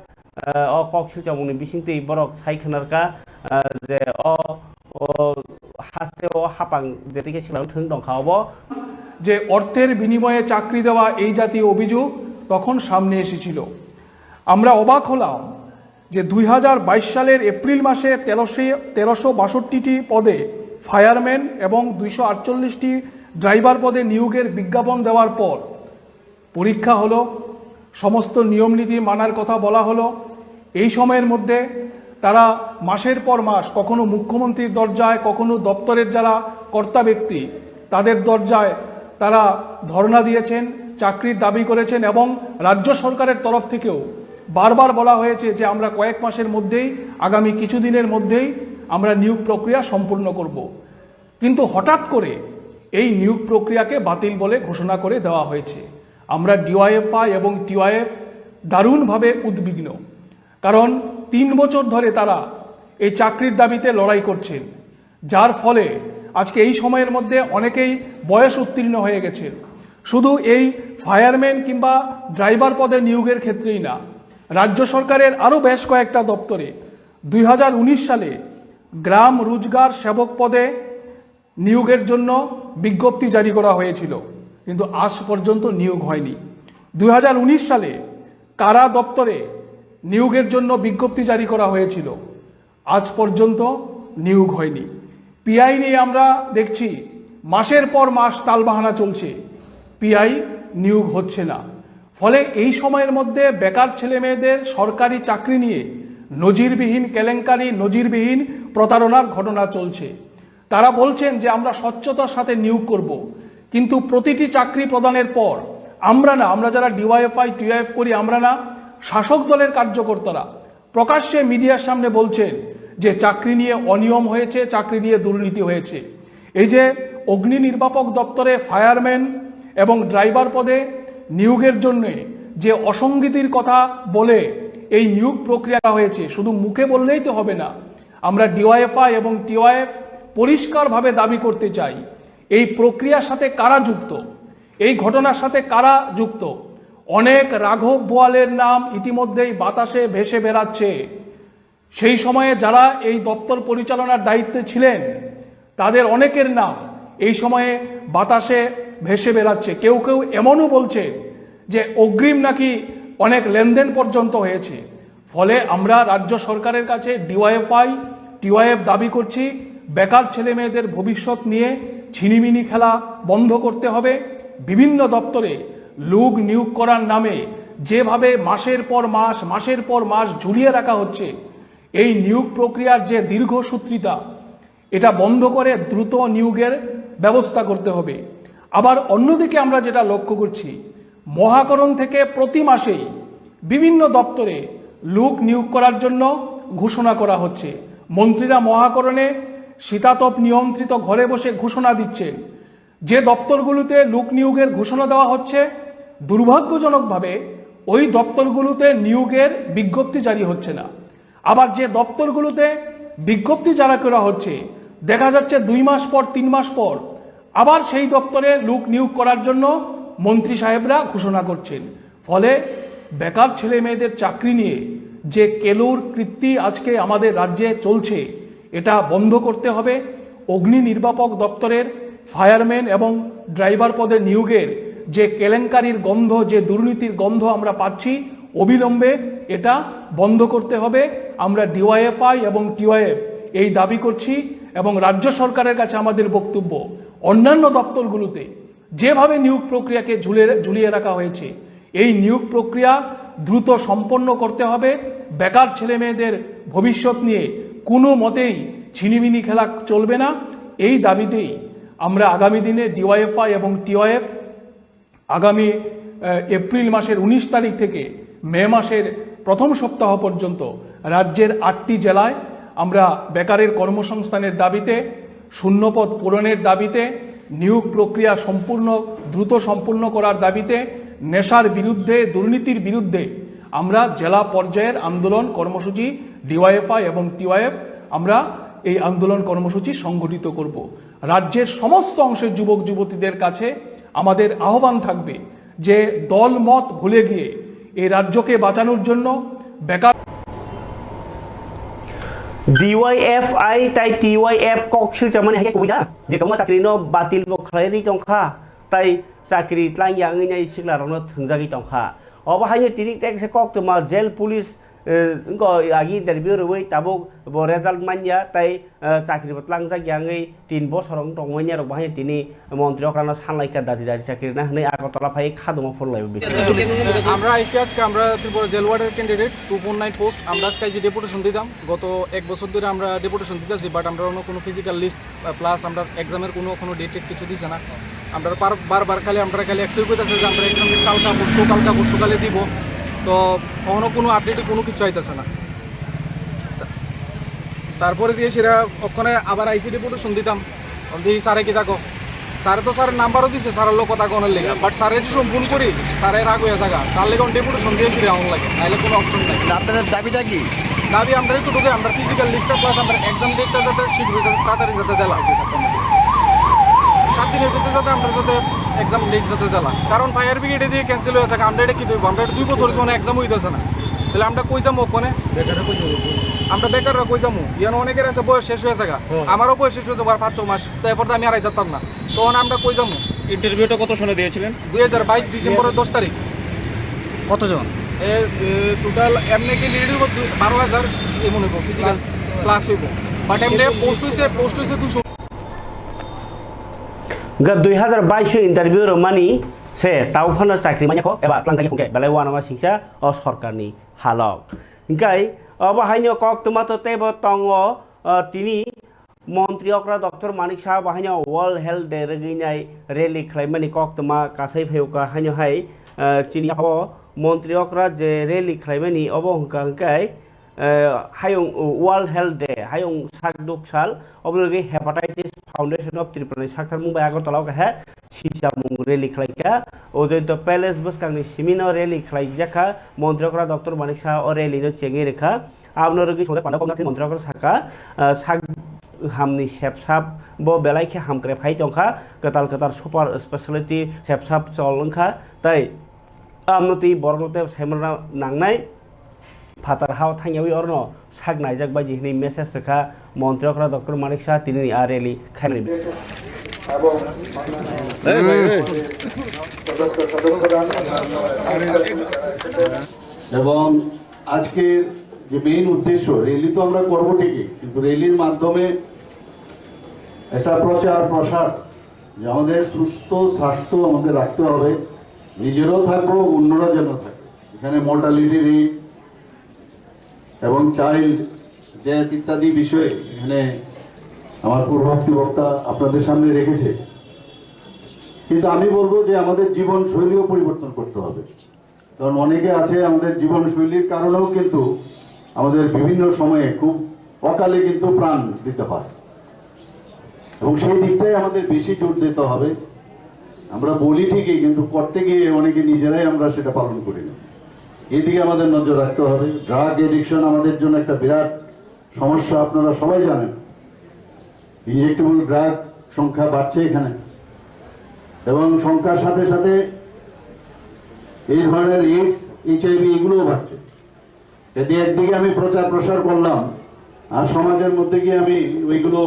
कक सिलचामुंनि बिसिंति बरक साइखनारका जे हास्तेओ हापां जेतिके सिलाव थों दंखावबो যে অর্থের বিনিময়ে চাকরি দেওয়া এই জাতীয় অভিযোগ তখন সামনে এসেছিল। আমরা অবাক হলাম যে 2022 সালের এপ্রিল মাসে 1362টি পদে ফায়ারম্যান এবং 248টি ড্রাইভার পদে নিয়োগের বিজ্ঞাপন দেওয়ার পর পরীক্ষা হলো, সমস্ত নিয়মনীতি মানার কথা বলা হলো। এই সময়ের মধ্যে তারা মাসের পর মাস কখনো মুখ্যমন্ত্রীর দরজায়, কখনো দপ্তরের যারা কর্তা ব্যক্তি তাদের দরজায় তারা ধর্ণা দিয়েছেন, চাকরির দাবি করেছেন এবং রাজ্য সরকারের তরফ থেকেও বারবার বলা হয়েছে যে আমরা কয়েক মাসের মধ্যেই, আগামী কিছুদিনের মধ্যেই আমরা নিয়োগ প্রক্রিয়া সম্পূর্ণ করব। কিন্তু হঠাৎ করে এই নিয়োগ প্রক্রিয়াকে বাতিল বলে ঘোষণা করে দেওয়া হয়েছে। আমরা DYFI এবং TYF দারুণভাবে উদ্বিগ্ন, কারণ 3 বছর ধরে তারা এই চাকরির দাবিতে লড়াই করছেন, যার ফলে আজকে এই সময়ের মধ্যে অনেকেই বয়স উত্তীর্ণ হয়ে গেছেন। শুধু এই ফায়ারম্যান কিংবা ড্রাইভার পদের নিয়োগের ক্ষেত্রেই না, রাজ্য সরকারের আরও বেশ কয়েকটা দপ্তরে 2019 সালে গ্রাম রোজগার সেবক পদে নিয়োগের জন্য বিজ্ঞপ্তি জারি করা হয়েছিল, কিন্তু আজ পর্যন্ত নিয়োগ হয়নি। 2019 সালে কারা দপ্তরে নিয়োগের জন্য বিজ্ঞপ্তি জারি করা হয়েছিল, আজ পর্যন্ত নিয়োগ হয়নি। পিআই নিয়ে আমরা দেখছি মাসের পর মাস তালবাহানা চলছে, পিআই নিয়োগ হচ্ছে না। ফলে এই সময়ের মধ্যে বেকার ছেলে মেয়েদের সরকারি চাকরি নিয়ে নজিরবিহীন কেলেঙ্কারি, নজিরবিহীন প্রতারণার ঘটনা চলছে। তারা বলছেন যে আমরা স্বচ্ছতার সাথে নিয়োগ করব, কিন্তু প্রতিটি চাকরি প্রদানের পর আমরা যারা DYFI TYF করি, আমরা না, শাসক দলের কার্যকর্তারা প্রকাশ্যে মিডিয়ার সামনে বলছেন যে চাকরি নিয়ে অনিয়ম হয়েছে, চাকরি নিয়ে দুর্নীতি হয়েছে। এই যে অগ্নি নির্বাপক দপ্তরে ফায়ারম্যান এবং ড্রাইভার পদে নিয়োগের জন্য যে অসঙ্গতির কথা বলে এই নিয়োগ প্রক্রিয়া হয়েছে, শুধু মুখে বললেই তো হবে না। আমরা DYFI এবং TYF পরিষ্কারভাবে দাবি করতে চাই, এই প্রক্রিয়ার সাথে কারা যুক্ত, এই ঘটনার সাথে কারা যুক্ত। অনেক রাঘব বোয়ালের নাম ইতিমধ্যেই বাতাসে ভেসে বেড়াচ্ছে। সেই সময়ে যারা এই দপ্তর পরিচালনার দায়িত্বে ছিলেন তাদের অনেকের নাম এই সময়ে বাতাসে ভেসে বেড়াচ্ছে। কেউ কেউ এমনও বলছে যে অগ্রিম নাকি অনেক লেনদেন পর্যন্ত হয়েছে। ফলে আমরা রাজ্য সরকারের কাছে DYFI TYF দাবি করছি, বেকার ছেলে মেয়েদের ভবিষ্যৎ নিয়ে ছিনিমিনি খেলা বন্ধ করতে হবে। বিভিন্ন দপ্তরে লোক নিয়োগ করার নামে যেভাবে মাসের পর মাস ঝুলিয়ে রাখা হচ্ছে, এই নিয়োগ প্রক্রিয়ার যে দীর্ঘসূত্রিতা, এটা বন্ধ করে দ্রুত নিয়োগের ব্যবস্থা করতে হবে। আবার অন্যদিকে আমরা যেটা লক্ষ্য করছি, মহাকরণ থেকে প্রতি মাসেই বিভিন্ন দপ্তরে লোক নিয়োগ করার জন্য ঘোষণা করা হচ্ছে। মন্ত্রীরা মহাকরণে শীতাতপ নিয়ন্ত্রিত ঘরে বসে ঘোষণা দিচ্ছেন। যে দপ্তরগুলোতে লোক নিয়োগের ঘোষণা দেওয়া হচ্ছে, দুর্ভাগ্যজনকভাবে ওই দপ্তরগুলোতে নিয়োগের বিজ্ঞপ্তি জারি হচ্ছে না। আবার যে দপ্তরগুলোতে বিজ্ঞপ্তি জারি করা হচ্ছে, দেখা যাচ্ছে 2 মাস পর 3 মাস পর আবার সেই দপ্তরে লোক নিয়োগ করার জন্য মন্ত্রী সাহেবরা ঘোষণা করছেন। ফলে বেকার ছেলে মেয়েদের চাকরি নিয়ে যে কেলোর কীর্তি আজকে আমাদের রাজ্যে চলছে, এটা বন্ধ করতে হবে। অগ্নি নির্বাপক দপ্তরের ফায়ারম্যান এবং ড্রাইভার পদে নিয়োগের যে কেলেঙ্কারির গন্ধ, যে দুর্নীতির গন্ধ আমরা পাচ্ছি, অবিলম্বে এটা বন্ধ করতে হবে। আমরা DYFI এবং TYF এই দাবি করছি এবং রাজ্য সরকারের কাছে আমাদের বক্তব্য, অন্যান্য দপ্তরগুলোতে যেভাবে নিয়োগ প্রক্রিয়াকে ঝুলিয়ে রাখা হয়েছে, এই নিয়োগ প্রক্রিয়া দ্রুত সম্পন্ন করতে হবে। বেকার ছেলে মেয়েদের ভবিষ্যৎ নিয়ে কোনো মতেই ছিনিমিনি খেলা চলবে না। এই দাবিতেই আমরা আগামী দিনে DYFI এবং TYF আগামী এপ্রিল মাসের 19 তারিখ থেকে মে মাসের প্রথম সপ্তাহ পর্যন্ত রাজ্যের 8টি জেলায় আমরা বেকারের কর্মসংস্থানের দাবিতে, শূন্যপদ পূরণের দাবিতে নিয়োগ প্রক্রিয়া দ্রুত সম্পূর্ণ করার দাবিতে নেশার বিরুদ্ধে, দুর্নীতির বিরুদ্ধে আমরা জেলা পর্যায়ের আন্দোলন কর্মসূচি ডিওয়াইএফআই এবং টিওয়াইএফ আমরা এই আন্দোলন কর্মসূচি সংগঠিত করব। রাজ্যের সমস্ত অংশের যুবক যুবতীদের কাছে আমাদের আহ্বান থাকবে যে দল মত ভুলে গিয়ে এই রাজ্যকে বাঁচানোর জন্য বেকার DYFI তাই TYF কক্সিল জামানি হাইকে কবিতা যে কমা চাকরি ন বাতিল বখাইরি টংখা তাই চাকরি ত্লাইয়া ngै सिगलारावनो थोंजागि टंखा अबहाय तिनि टेक्स कक तमा जेल पुलिस इंको आगि इन्टारभिउ रवै ताबो बो रिजाल्ट मान्या ताई चाकरि बतलांजा ग्यांगै 3 बसरं टंगमैया रक बाहाय तिनि मन्त्रि अक्रानो सानलाइका दादि चाकरि ना हनै आगरतला फाय खादमा फरलायबो আমরা আইসি আজকে আমরা ত্রিপুরা জেল ওয়ার্ডের ক্যান্ডিডেট 249 পোস্ট আমরা আজকে আইসি ডেপুটেশন দিতাম গত 1 বছর ধরে আমরা ডেপুটেশন দিতেছি বাট আমরা কোনো ফিজিক্যাল লিস্ট প্লাস আমরা এক্সামের কোনো ডেট কিছু দিছে না আমরা বারবার খালি একটাই কইতাছে যে আমরা এক্সাম কালকা পরশুকালে দিব তো কখনো কোনো আপডেটে কোনো কিছু আইতেছে না তারপরে দিয়ে সেটা ওখানে আবার আইসি ডেপুটেশন দিতাম দিয়ে স্যারে কি থাকো স্যারে তো স্যারের নাম্বারও দিচ্ছে স্যারের লোক কথা কোনের লেগে বাট স্যারের যদি ফোন করি স্যারের রাগ হয়ে থাকা তার লেগে ডেপুটেশন দিয়ে সেটা আমার লাগে নাহলে কোনো অপশন নাই আপনাদের দাবিটা কি? দাবি আমরা একটু ঢুকে আমরা ফিজিক্যাল লিস্টটা প্লাস আমরা এক্সাম ডেটটা যাতে শীঘ্র তাড়াতাড়ি যাতে দেলা 7 দিনের ভিতরে যাতে আমরা যাতে এক্সাম ডেট যাতে দেলা কারণ ফায়ার ব্রিগেডে দিয়ে ক্যান্সেল হয়ে থাকে আমরা এটা কি দেবো আমরা 2 বছর মানে এক্সাম হইতেছে না তাহলে আমরা কই যাবো ওখানে আমরা বেকাররা কই যাবো ইয়ান অনেকের আছে বয়স শেষ হয়ে থাকে আমারও বয়স শেষ হয়ে যাবো আর 5-6 মাস তো এরপর তো আমি আর আইতাম না তখন আমরা কই যাবো ইন্টারভিউটা কত সনে দিয়েছিলেন? 2022 ডিসেম্বরের 10 তারিখ কতজন? এর টোটাল এমনি ক্যান্ডিডেট 12,000 এমন হইব ফিজিক্যাল ক্লাস হইব বাট এমনি পোস্ট হইছে 200 गत 2022 इन्टारभिउ रमानी से ताउफाना चाकरि मानिखौ एबा क्लांजागि हुके बेलाय वानामा सिंसा अ सरकारनि हालक इंकाय अबहायनो कक तमातो तेबो तंगो तिनि मन्त्रि अक्रा डक्टर मानिक साहा बाहायनो वर्ल्ड हेल्थ डे रगिनाय रेली खलायमानि कक तमा कासै फेउका हायनो हाय चिनि हाबो मन्त्रि अक्रा जे रेली खलायमानि अबो हुंकांकाय हायं वर्ल्ड हेल्थ डे हायं सागदुक साल अबलगे hepatitis foundation of Tripura साक्थार Mumbai आगरतलाव कहे सिसा मुंग रेली खलाइका ओजैतो पैलेस बसकांनि सिमिनो रेली खलाइजाखा मन्त्रिकरा डक्टर मानिक साहा अ रेलिनो चेंगे रेखा आबनो रगि सोदा पाना कमनाथि मन्त्रिकरा साका साग हामनि सेपसाब बो बेलाइखे हामक्रे फाइ दंखा कताल सुपार स्पेशलिटी सेपसाब चलंखा ताइ आमनति बरनते सेमना नांनाय फातार हाव थांयावि अरनो साग नायजाक बायदि हिनि मेसेज रेखा मन्त्रिकरा डक्टर मानिक साहा तिनि आ रेली खायनि এবং আজকের যে মেইন উদ্দেশ্য র্যালি তো আমরা করবো ঠিকই কিন্তু র্যালির মাধ্যমে একটা প্রচার প্রসার যে আমাদের সুস্থ স্বাস্থ্য আমাদের রাখতে হবে নিজেরও থাকবো অন্যরা যেন থাকে এখানে মর্টালিটি রেট এবং চাইল্ড ডেথ ইত্যাদি বিষয়ে এখানে আমার পূর্ববর্তী বক্তা আপনাদের সামনে রেখেছে কিন্তু আমি বলবো যে আমাদের জীবনশৈলীও পরিবর্তন করতে হবে কারণ অনেকে আছে আমাদের জীবনশৈলীর কারণেও কিন্তু আমাদের বিভিন্ন সময়ে খুব অকালে কিন্তু প্রাণ দিতে পারে এবং সেই দিকটাই আমাদের বেশি জোর দিতে হবে আমরা বলি ঠিকই কিন্তু করতে গিয়ে অনেকে নিজেরাই আমরা সেটা পালন করি না এদিকে আমাদের নজর রাখতে হবে ড্রাগ এডিকশন আমাদের জন্য একটা বিরাট সমস্যা আপনারা সবাই জানেন ইনজেক্টেবল ড্রাগ সংখ্যা বাড়ছে এখানে এবং সংখ্যার সাথে সাথে এই ধরনের এইডস এইচআইভি এগুলোও বাড়ছে যদি একদিকে আমি প্রচার প্রসার করলাম আর সমাজের মধ্যে গিয়ে আমি ওইগুলো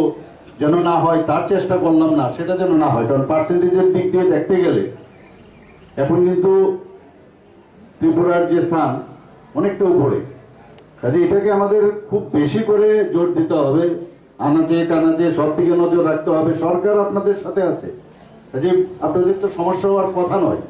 যেন না হয় তার চেষ্টা করলাম না সেটা যেন না হয় কারণ পার্সেন্টেজের দিক দিয়ে দেখতে গেলে এখন কিন্তু ত্রিপুরার যে স্থান অনেকটা উপরে কাজে এটাকে আমাদের খুব বেশি করে জোর দিতে হবে আনাচে কানাচে সব দিকে নজর রাখতে হবে সরকার আপনাদের সাথে আছে কাজে আপনাদের তো সমস্যা হওয়ার কথা নয়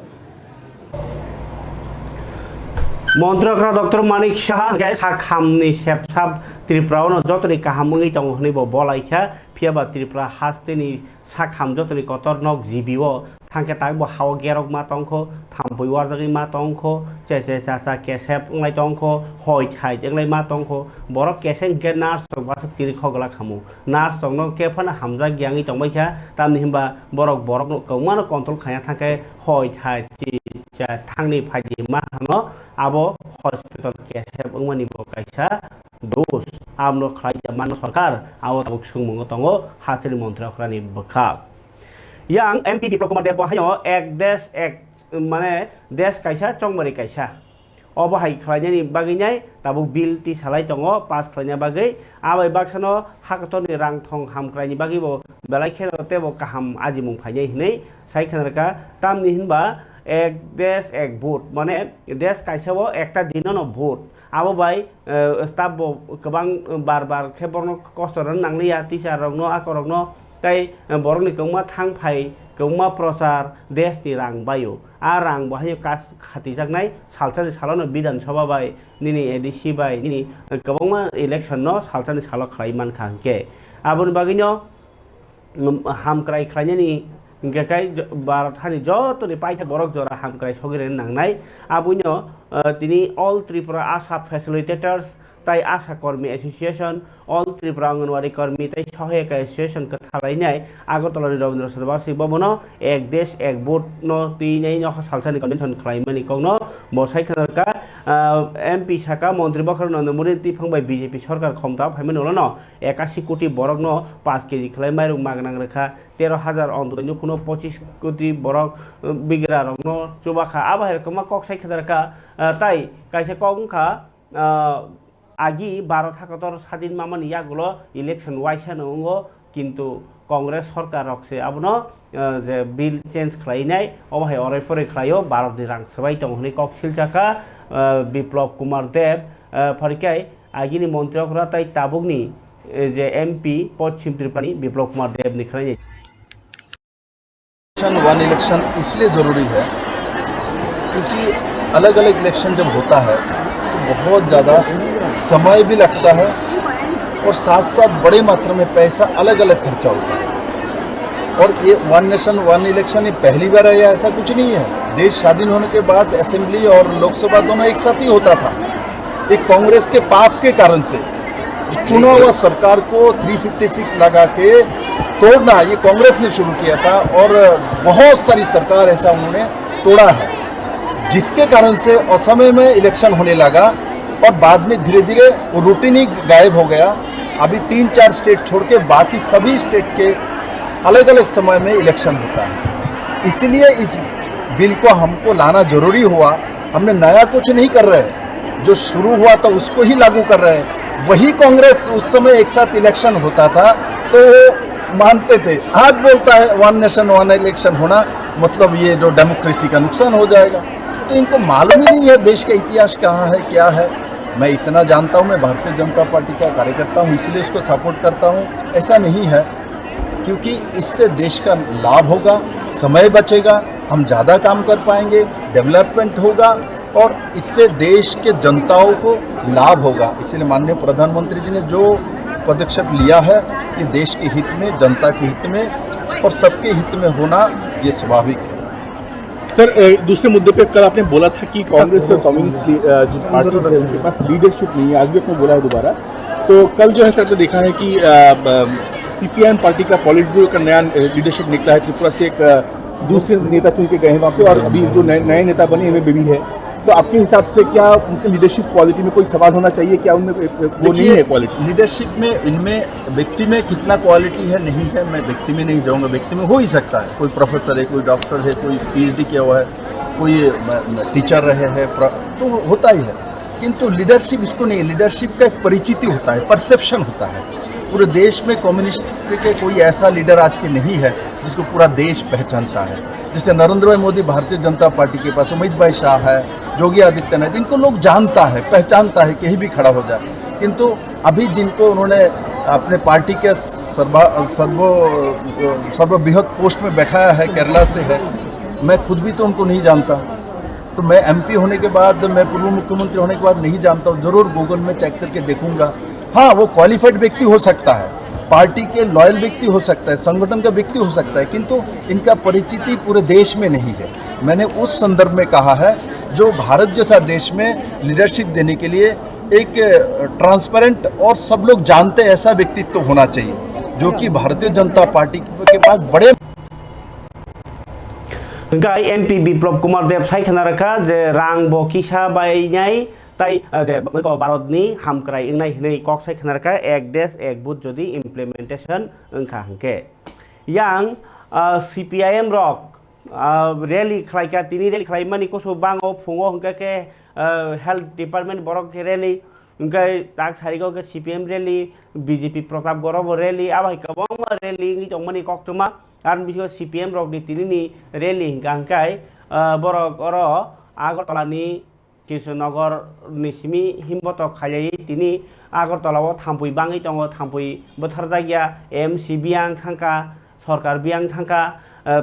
মন্ত্রকরা ডক্টর মানিক সাহা গাই সাখামনি সেবসাব ত্রিপুরাওনো যতনি কাহামুই দङ হনিবো বলাইখা फियाबा त्रिपुरा हास्तेनि साखाम जतनि कतरनक जिबिओ थांखे ताइबो हाव गेरक मा तंखो थाम्फै वारजागै मा तंखो चेसे चाचा केसेप अंलाय तंखो हय थाइ अंलाय मा तंखो बरक केसें के नार्स बासक तिरि खगला खामु नार्स तंनो केफाना हामजा गियांगै तंबायखा तामनि हिमबा बरक कौमानो कंट्रोल खाया थांखे हय थाइ थांनि फाइदि मा हानो आबो हस्पिटाल केसेप अंमानि बकाइसा दोष आमनो खाइ मानो सरकार आव तबक सुंगमंग तंगो हासिल मन्त्रकरानि बखा yang MP di Prokumar Depo hayo ek des ek mane des kaisa chongmari kaisa obo hai khlainani baginai tabuk bill ti salai tongo pass khlaina bagai abai baksano hakatoni rang thong hamkraini bagibo belai kheno tebo kaham ajimung phainai hinai sai khanarka tamni hinba ek des ek vote mane des kaisabo ekta dinono vote abo bai staff bo kabang bar kheborno kostoran nanglia tisa rogno akorogno তাই বরংনি কৌমা থাংফাই কৌমা প্রচার দেশনি রাং বায়ু আর রাং বাহায় কাজ খাতিজাকনাই সালসানি সালানো বিধানসভা by Nini ADC by নিনি गोबां election न सालसानि साल खालाय मानखा के आबुनि बागिनो हामक्राय खालायनि गेकाय भारतनि जतनि पाइथा बरक जरा हामक्राय सगिरेन नांनाय आबुनो तिनि अल त्रिपुरा आशा फैसिलिटेटर्स ताई आशा कर्मी एसोसिएशन अल त्रिपुरा अंगनवाड़ी कर्मी ताई सहायक एसोसिएशन का थालायनाय आगरतलानि रवीन्द्र सरबासी भवन एक देश एक भोट न तीनै न सालसानि कन्वेन्शन खालायमानि कौनो बसाय खनरका एमपी साका मन्त्री बखर नन्दमुरि तिफांबाय बीजेपी सरकार क्षमता फाइमेन न 81 कोटी बरक न 5 केजी खालाय माइरं मागनां रेखा 13,000 अन्तरनि कुनो 25 कोटी बरक बिग्रा रक न चुबाखा आबाहेर कमा कक्साय खनरका ताई काइसे कौंखा आगी 12 थाकतर स्वाधीन मामन यागुलो इलेक्शन वाइसा नंगो किन्तु कांग्रेस सरकार रक्से आबनो जे बिल चेंज खालायनाय अबाहाय अरायपरे खालायो भारतनि रां सबाय दं हनै कक्सिल जाका बिप्लब कुमार देव फरिकाय आगिनि मन्त्रिफोरा ताई ताबुकनि जे एमपी पश्चिम त्रिपुरानि बिप्लब कुमार देव नि खालायनाय वन इलेक्शन इसलिए ज़रूरी है क्योंकि अलग अलग इलेक्शन जब होता है तो बहुत ज़्यादा समय भी लगता है और साथ साथ बड़ी मात्रा में पैसा अलग अलग खर्चा होता है और ये वन नेशन वन इलेक्शन ये पहली बार है या ऐसा कुछ नहीं है। देश स्वाधीन होने के बाद असेंबली और लोकसभा दोनों एक साथ ही होता था। एक कांग्रेस के पाप के कारण से चुना हुआ सरकार को 356 लगा के तोड़ना ये कांग्रेस ने शुरू किया था और बहुत सारी सरकार ऐसा उन्होंने तोड़ा है, जिसके कारण से असमय में इलेक्शन होने लगा और बाद में धीरे धीरे वो रूटीन ही गायब हो गया। अभी 3-4 स्टेट छोड़ के बाकी सभी स्टेट के अलग अलग समय में इलेक्शन होता है। इसलिए इस बिल को हमको लाना जरूरी हुआ। हमने नया कुछ नहीं कर रहे, जो शुरू हुआ था उसको ही लागू कर रहे हैं। वही कांग्रेस उस समय एक साथ इलेक्शन होता था तो वो मानते थे, आज बोलता है वन नेशन वन इलेक्शन होना मतलब ये जो डेमोक्रेसी का नुकसान हो जाएगा। तो इनको मालूम ही नहीं है देश का इतिहास कहाँ है क्या है। मैं इतना जानता हूँ, मैं भारतीय जनता पार्टी का कार्यकर्ता हूँ इसलिए इसको सपोर्ट करता हूँ, ऐसा नहीं है। क्योंकि इससे देश का लाभ होगा, समय बचेगा, हम ज़्यादा काम कर पाएंगे, डेवलपमेंट होगा और इससे देश के जनताओं को लाभ होगा। इसलिए माननीय प्रधानमंत्री जी ने जो पदक्षेप लिया है ये देश के हित में, जनता के हित में और सबके हित में होना ये स्वाभाविक है। सर दूसरे मुद्दे पे कल आपने बोला था कि कांग्रेस और कम्युनिस्ट जो पार्टी है उनके पास लीडरशिप नहीं है, आज भी आपने बोला है दोबारा। तो कल जो है सर ने देखा है कि सीपीएम पार्टी का पॉलिट ब्यूरो का नया लीडरशिप निकला है, त्रिपुरा से एक दूसरे नेता चुन के गए हैं वहाँ पे और अभी जो नए नेता बने इनमें भी है। तो आपके हिसाब से क्या उनके लीडरशिप क्वालिटी में कोई सवाल होना चाहिए, क्या उनमें वो नहीं है क्वालिटी? लीडरशिप में इनमें व्यक्ति में कितना क्वालिटी है नहीं है मैं व्यक्ति में नहीं जाऊंगा। व्यक्ति में हो ही सकता है, कोई प्रोफेसर है, कोई डॉक्टर है, कोई पीएचडी किया हुआ है, कोई टीचर रहे हैं, तो होता ही है। किंतु लीडरशिप इसको नहीं, लीडरशिप का एक परिचिति होता है, परसेप्शन होता है। पूरे देश में कम्युनिस्ट के कोई ऐसा लीडर आज के नहीं है जिसको पूरा देश पहचानता है। जैसे नरेंद्र भाई मोदी भारतीय जनता पार्टी के पास, अमित भाई शाह है, योगी आदित्यनाथ, इनको लोग जानता है, पहचानता है, कहीं भी खड़ा हो जाए। किंतु अभी जिनको उन्होंने अपने पार्टी के सर्वबृहत पोस्ट में बैठाया है, केरला से है, मैं खुद भी तो उनको नहीं जानता। तो तो मैं एमपी होने के बाद, मैं पूर्व मुख्यमंत्री होने के बाद नहीं जानता हूँ, ज़रूर गूगल में चेक करके देखूंगा। हाँ, वो क्वालिफाइड व्यक्ति हो सकता है, पार्टी के लॉयल व्यक्ति हो सकता है, संगठन का व्यक्ति हो सकता है, किंतु इनका परिचिति पूरे देश में नहीं है। मैंने उस संदर्भ में कहा है जो भारत जैसा देश में लीडरशिप देने के लिए एक ट्रांसपेरेंट और सब लोग जानते ऐसा व्यक्तित्व होना चाहिए, जो कि भारतीय जनता पार्टी के पास बड़े गाय एमपी बिप्लब कुमार देव सायखना रखा जे रां बो किसा बायनाय ताई जे भारतनि हामक्राय इंनाय हनै कक सायखना रखा एक देश एक बुथ जदि इमप्लिमेंटेशन ओंखा हंके यां सीपीआईएम रक रैली खलायका तिनि रैली खलायमानि कसो बाङो फुङो हंके के हेल्थ डिपार्टमेंट बरक रैली उनके ताक सारिगो के CPM rally BJP Pratapgarh rally आबाय गोबां रैली दंमानि कक्टमा आरो बिखौ सीपीएम रक नि तिनि रैली हिंगांखाय बरक अर आगरतलानि कृष्णनगर निसिमि हिमबत खायै तिनि आगरतलाव थाम्पै बाङै दङ थाम्पै बोथार जायगा एमसी बियां थांका सरकार बियां थांका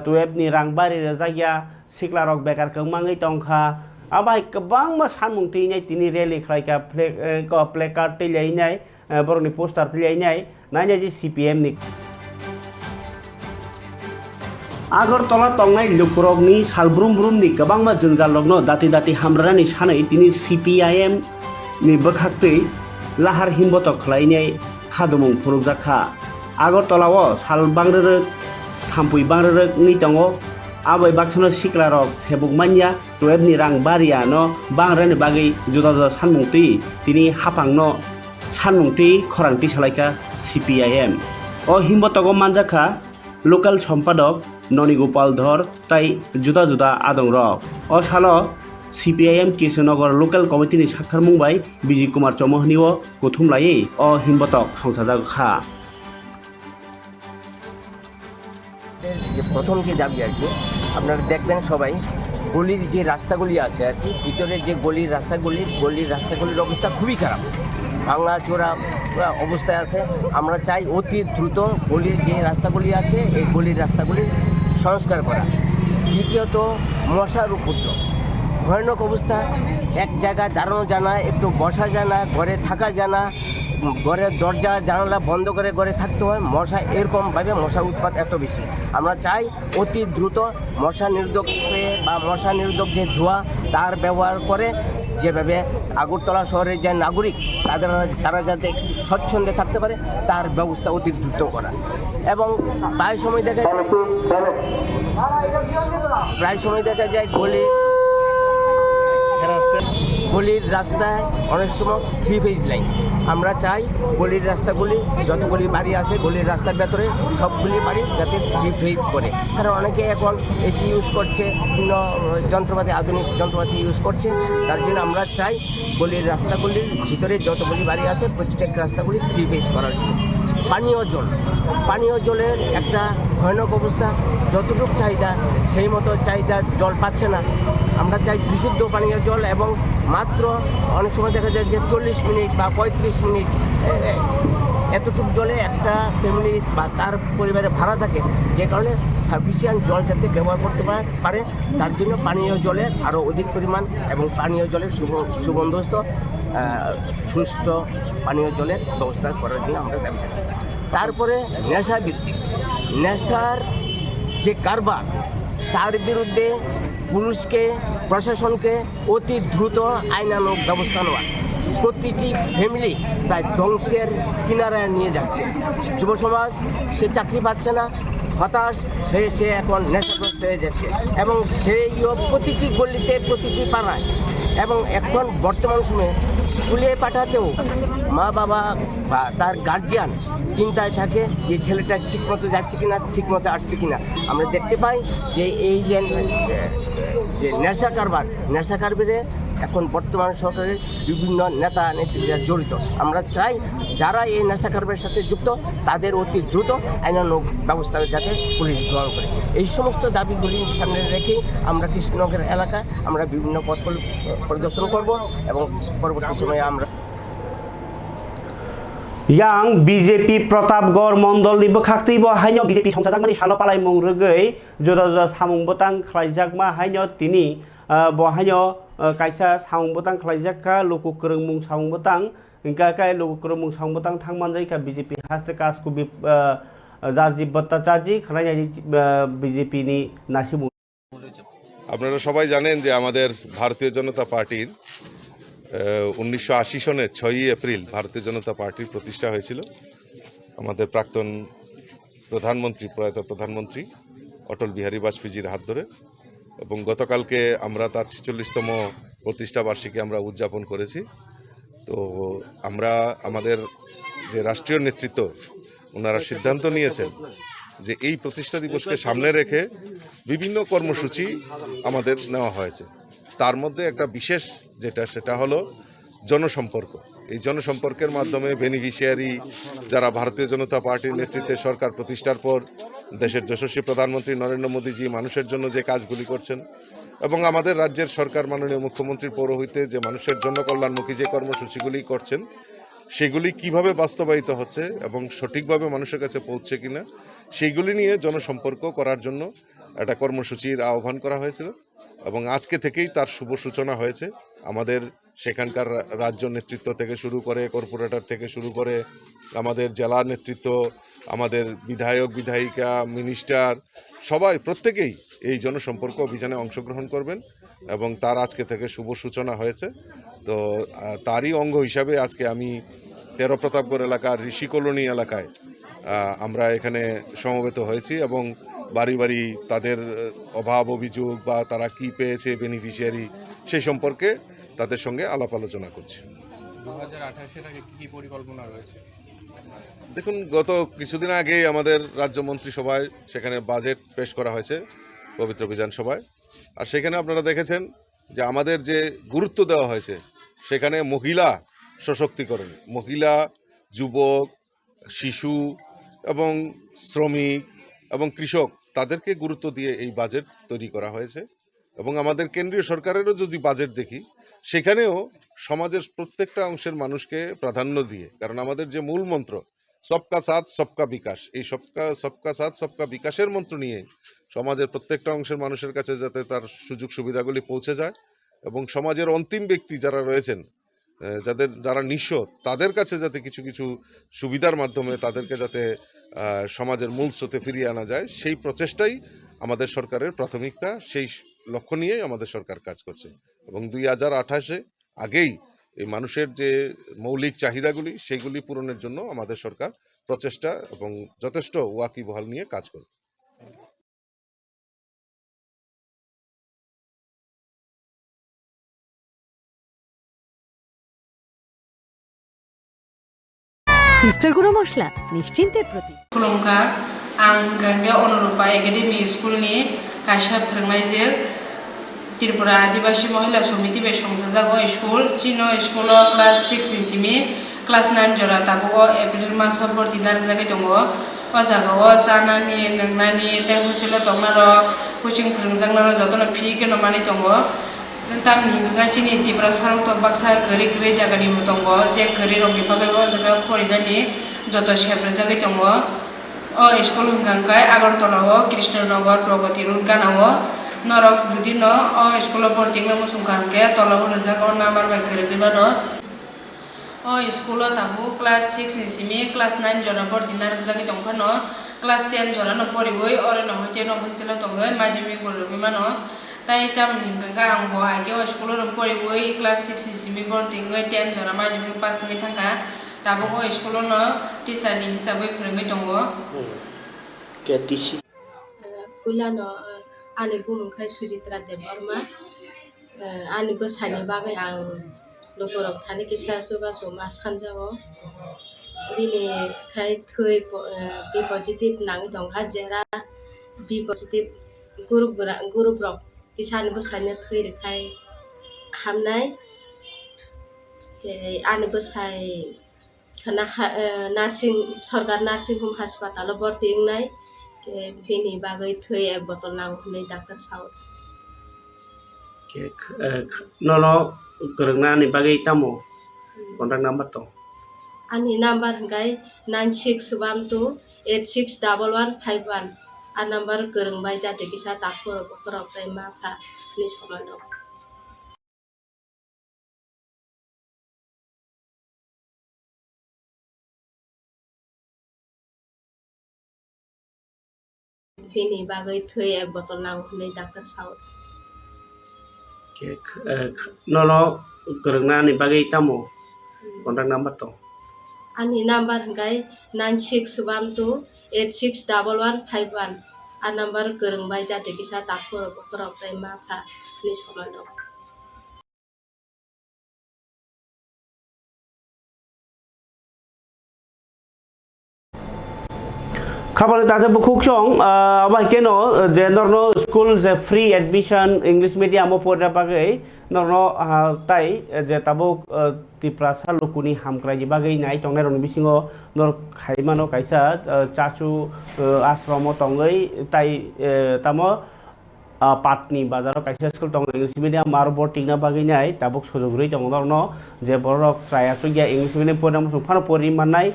12 नि रां बारि जायगा सिक्लारक बेकार गोबाङै दंखा आबाय गोबां सानमुंथैनाय तिनि रैली खालायका प्लेकार्ड तैलायनाय बरनि पोस्टार तैलायनाय नायनाय जे सीपीएम नि आगरतला तंनाय लुकुरकनि सालब्रुमब्रुमनि गोबांमा जोंजालगनो दाति दाति हामरानि सानै तिनि सीपीआईएम नि बोखाक्तै लाहार हिमबत खालायनाय खादुमुं फुरुगजाखा आगरतलाव सालबांग्रोरक थाम्पै बांग्रोरकनि दङ आबै बाक्सनो सिक्लारक सेबुकमानिया 12 नि रां बारिया न बांग्रानि बागै जुदा जुदा सानमुंथि तिनि हाफांनो सानमुंथि खरांथि सालायका सीपीआईएम अ हिमबतगो मानजाखा लोकल सम्पादक ननी गोपाल धर ताई जुदा जुदा आदं रक अ सालो सीपीआईएम कृष्णनगर लोकल कमिटिनि साक्षार मुंबाई बिजय कुमार चौमहनिओ गथुमलायै अ हिमबतक संसारखा যে প্রথম যে দাবি আর কি আপনারা দেখবেন সবাই গলির যে রাস্তাগুলি আছে আর কি ভিতরে যে গলির রাস্তাগুলির অবস্থা খুবই খারাপ ভাঙা চোরা অবস্থায় আছে আমরা চাই অতি দ্রুত গলির যে রাস্তাগুলি আছে এই গলির রাস্তাগুলি সংস্কার করা দ্বিতীয়ত মশার উপদ্রব ভয়ানক অবস্থা এক জায়গায় দাঁড়ানো যায় না একটু বসা যায় না ঘরে থাকা যায় না ঘরের দরজা জানালা বন্ধ করে ঘরে থাকতে হয় মশা এরকমভাবে মশার উৎপাত এত বেশি আমরা চাই অতি দ্রুত মশা নিরোধক স্প্রে বা মশা নিরোধক যে ধোঁয়া তার ব্যবহার করে যেভাবে আগরতলা শহরের যে নাগরিক তারা যাতে স্বচ্ছন্দে থাকতে পারে তার ব্যবস্থা অতি দ্রুত করা এবং প্রায় সময় দেখা যায় গলির রাস্তায় অনেক সময় 3 ফেজ লাইন আমরা চাই গলির রাস্তাগুলি যতগুলি বাড়ি আছে গলির রাস্তার ভেতরে সবগুলি বাড়ি যাতে 3 ফেজ করে কারণ অনেকে এখন এসি ইউজ করছে বিভিন্ন যন্ত্রপাতি আধুনিক যন্ত্রপাতি ইউজ করছে তার জন্য আমরা চাই গলির রাস্তাগুলির ভিতরে যতগুলি বাড়ি আছে প্রত্যেক রাস্তাগুলি 3 ফেজ করার জন্য পানীয় জলের একটা ভয়ানক অবস্থা যতটুকু চাহিদা সেই মতো চাহিদা জল পাচ্ছে না আমরা চাই বিশুদ্ধ পানীয় জল এবং মাত্র অনেক সময় দেখা যায় যে 40 মিনিট বা 35 মিনিট এতটুকু জলে একটা ফ্যামিলি বা তার পরিবারে ভাড়া থাকে যে কারণে সাফিসিয়েন্ট জল যাতে ব্যবহার করতে পারে তার জন্য পানীয় জলের আরও অধিক পরিমাণ এবং পানীয় জলের সুবন্দোবস্ত সুষ্ঠু পানীয় জলের ব্যবস্থা করার জন্য আমরা দাবি জানাই তারপরে নেশার যে কারবার তার বিরুদ্ধে পুলিশকে প্রশাসনকে অতি দ্রুত আইনানুগ ব্যবস্থা নেওয়া প্রতিটি ফ্যামিলি প্রায় ধ্বংসের কিনারায় নিয়ে যাচ্ছে যুব সমাজ সে চাকরি পাচ্ছে না হতাশ হয়ে সে এখন নেশাগ্রস্ত হয়ে যাচ্ছে এবং সেইও প্রতিটি গলিতে প্রতিটি পাড়ায় এবং এখন বর্তমান সময়ে স্কুলে পাঠাতেও মা বাবা বা তার গার্জিয়ান চিন্তায় থাকে যে ছেলেটা ঠিকমতো যাচ্ছে কিনা ঠিকমতো আসছে কিনা আমরা দেখতে পাই যে এই যে নেশা কারবারে এখন বর্তমান সরকারের বিভিন্ন নেতা নেত্রীরা জড়িত আমরা চাই যারা এই নেশা কারবারের সাথে যুক্ত তাদের অতি দ্রুত আইনানুগ ব্যবস্থা যাতে পুলিশ গ্রহণ করে এই সমস্ত দাবিগুলি সামনে রেখে আমরা কৃষ্ণনগর এলাকায় আমরা বিভিন্ন পথ পরিদর্শন করব এবং পরবর্তী সময়ে আমরা yang BJP Pratapgarh Mondol ni bokakti bo haino BJP songsajakmani salo palai mung rogei joda joda samung botang khlaijak ma haino tini बहायो कायसा साउं बतang खलाइजाखा लोको करंग मुं साउं बतang इंका काय लोको करंग मुं साउं बतang थांगमान जायका बीजेपी हास्ते कासको बि राजीव भट्टाचार्य खनाय बीजेपি नि नासिबु। আপনারা সবাই জানেন যে আমাদের ভারতীয় জনতা পার্টির 1980 সনের 6ই এপ্রিল ভারতীয় জনতা পার্টির প্রতিষ্ঠা হয়েছিল আমাদের প্রাক্তন প্রধানমন্ত্রী প্রয়াত প্রধানমন্ত্রী অটল বিহারী বাজপেয়ীজির হাত ধরে, এবং গতকালকে আমরা তার 46তম প্রতিষ্ঠা বার্ষিকী আমরা উদযাপন করেছি। তো আমরা আমাদের যে রাষ্ট্রীয় নেতৃত্ব ওনারা সিদ্ধান্ত নিয়েছেন যে এই প্রতিষ্ঠা দিবসকে সামনে রেখে বিভিন্ন কর্মসূচি আমাদের নেওয়া হয়েছে। তার মধ্যে একটা বিশেষ সেটা হলো জনসম্পর্ক। এই জনসম্পর্কের মাধ্যমে বেনিফিশিয়ারি যারা ভারতীয় জনতা পার্টির নেতৃত্বে সরকার প্রতিষ্ঠার পর দেশের যশস্বী প্রধানমন্ত্রী নরেন্দ্র মোদীজি মানুষের জন্য যে কাজগুলি করছেন, এবং আমাদের রাজ্যের সরকার মাননীয় মুখ্যমন্ত্রীর পৌরোহিত্যে যে মানুষের জন্য কল্যাণমুখী যে কর্মসূচিগুলি করছেন সেগুলি কিভাবে বাস্তবায়িত হচ্ছে এবং সঠিকভাবে মানুষের কাছে পৌঁছে কিনা সেইগুলি নিয়ে জনসম্পর্ক করার জন্য একটা কর্মসূচির আহ্বান করা হয়েছিল, এবং আজকে থেকেই তার শুভ সূচনা হয়েছে। আমাদের সেখানকার রাজ্য নেতৃত্ব থেকে শুরু করে কর্পোরেটর থেকে শুরু করে আমাদের জেলা নেতৃত্ব, আমাদের বিধায়ক বিধায়িকা মিনিস্টার সবাই প্রত্যেকেই এই জনসম্পর্ক অভিযানে অংশগ্রহণ করবেন, এবং তার আজকে থেকে শুভ সূচনা হয়েছে। তো তারই অঙ্গ হিসাবে আজকে আমি তেরো প্রতাপগড় এলাকার ঋষি কলোনি এলাকায় আমরা এখানে সমবেত হয়েছি, এবং বাড়ি বাড়ি তাদের অভাব অভিযোগ বা তারা কি পেয়েছে বেনিফিশিয়ারি সেই সম্পর্কে তাদের সঙ্গে আলাপ আলোচনা করছি। 2028-এর আগে কি পরিকল্পনা রয়েছে? দেখুন, গত কিছুদিন আগেই আমাদের রাজ্য মন্ত্রিসভায় সেখানে বাজেট পেশ করা হয়েছে পবিত্র বিধানসভায়, আর সেখানে আপনারা দেখেছেন যে আমাদের যে গুরুত্ব দেওয়া হয়েছে সেখানে মহিলা সশক্তিকরণ, মহিলা, যুবক, শিশু এবং শ্রমিক এবং কৃষক তাদেরকে গুরুত্ব দিয়ে এই বাজেট তৈরি করা হয়েছে। এবং আমাদের কেন্দ্রীয় সরকারেরও যদি বাজেট দেখি সেখানেও সমাজের প্রত্যেকটা অংশের মানুষকে প্রাধান্য দিয়ে, কারণ আমাদের যে মূল মন্ত্র সবকা সাথ সবকা বিকাশ, এই সবকা সাথ সবকা বিকাশের মন্ত্র নিয়ে সমাজের প্রত্যেকটা অংশের মানুষের কাছে যাতে তার সুযোগ সুবিধাগুলি পৌঁছে যায়, এবং সমাজের অন্তিম ব্যক্তি যারা রয়েছেন যারা নিঃস্ব তাদের কাছে যাতে কিছু কিছু সুবিধার মাধ্যমে তাদেরকে যাতে সমাজের মূল স্রোতে ফিরিয়ে আনা যায়, সেই প্রচেষ্টাই আমাদের সরকারের প্রাথমিকতা। সেই লক্ষ্য নিয়েই আমাদের সরকার কাজ করছে, এবং 2028-এ আগেই এই মানুষের যে মৌলিক চাহিদাগুলি সেগুলি পূরণের জন্য আমাদের সরকার প্রচেষ্টা এবং যথেষ্ট ওয়াকিবহাল নিয়ে কাজ করবে। সিস্টার গুঁড়ো মশলা নিশ্চিন্তের প্রতীক। खुलुमखा आं गंगे अनुरूपा एकाडेमी स्कुलनि कायसा फोरोंनायजों त्रिपुरा आदिबासी महिला समिति बे संसाजागो स्कुल चिनो स्कुल क्लास 6 सिमी क्लास 9 जरा ताबो एप्रिल मास भर्ती नारजागे दङ। ओ जागाव सानानि नोंनानि ते हस्टेल दंनारो कोचिं फोरोंजांनारो जतन फी केनो मानि दङ। तामनि गंगाचिनि त्रिपुरा सारक तो बाक्सा गरि गरि जागानि दङ जे गरि रंनि बागैबो जागा फरिनानि जत सेब्रेजागे दङ। ओ स्कुल हंगांकाय आगरतलाव कृष्णनगर प्रगति रोड गानाव नरक जुदि न ओ स्कुल भर्ती मुसुंखांके तलाव रजाग ओ नाम्बार बाय गरिगैबा न ओ स्कुल ताबु क्लास 6 निसिमी क्लास 9 जना भर्ती नारजागे दंफानो क्लास 10 जना न परिबोय ओरनो हते न हस्टेल दङै माध्यमिक बरगैमा न ताई तामनि गंगा आं बो आगे ओ स्कुल न परिबोय क्लास 6 निसिमी भर्ती 10 जना माध्यमिक पास गै थांगा ताबो स्कुल न टिचारनि हिसाबै फोरोंगै दङ। के टिसि पुलानो आनि बुंखाय सुजित्रा देबबर्मा आनि बोसानि बागै आं लोगोराव थानि किसा सोबा समा सानजाव बिनि खाय थै बि पजिटिभ नाङै दं हाजेरा बि पजिटिभ ग्रुप रक किसानि बोसानि थै रेखाय हामनाय आनि बोसाय खाना नार्सिं सरकार नार्सिं होम हास्पाताल भर्ती होनाय बेनि बागै थै एक बटल नांगौ डाक्टर साव ननो गोरोंना आनि बागै तामो कन्टाक्ट नाम्बार दं आनि नाम्बार हंगाय 9612861151 आ नाम्बार गोरोंबाय जाते किसा ताखो बखराव प्राय माफा नि समान दं। बेनि बागै थै एक बटल नांगौ होननाय doctor Sao nono kerengna ni bagai tamu kontak number to आंनि नाम्बार होनगाय 9612861151 आर नाम्बार गोरोंबाय जाथे किसा डाक्टर बकराव माफा नि समान दं খাবার তাতে খুব সং আবার কেন যে নরনো স্কুল যে ফ্রি এডমিশন ইংলিশ মিডিয়াম পড়া বাগৈ নরনো তাই যে তাবুক তিপ্রাসা লুকুনি হামক্রাই বাগৈ নাই টংনাই রনি বিসিঙো নর খাইমানো কাইসা চাচু আশ্রম টংগৈ তাই তামো পাটনি বাজারও কাইসা স্কুল টং ইংলিশ মিডিয়াম আর বর্টিংনা বাগৈ নাই তাবুক সুযোগরই টং নরনো যে বড় ট্রায়াতো গিয়া ইংলিশ মিডিয়াম পড়া মুসুং ফানো পরি মাননাই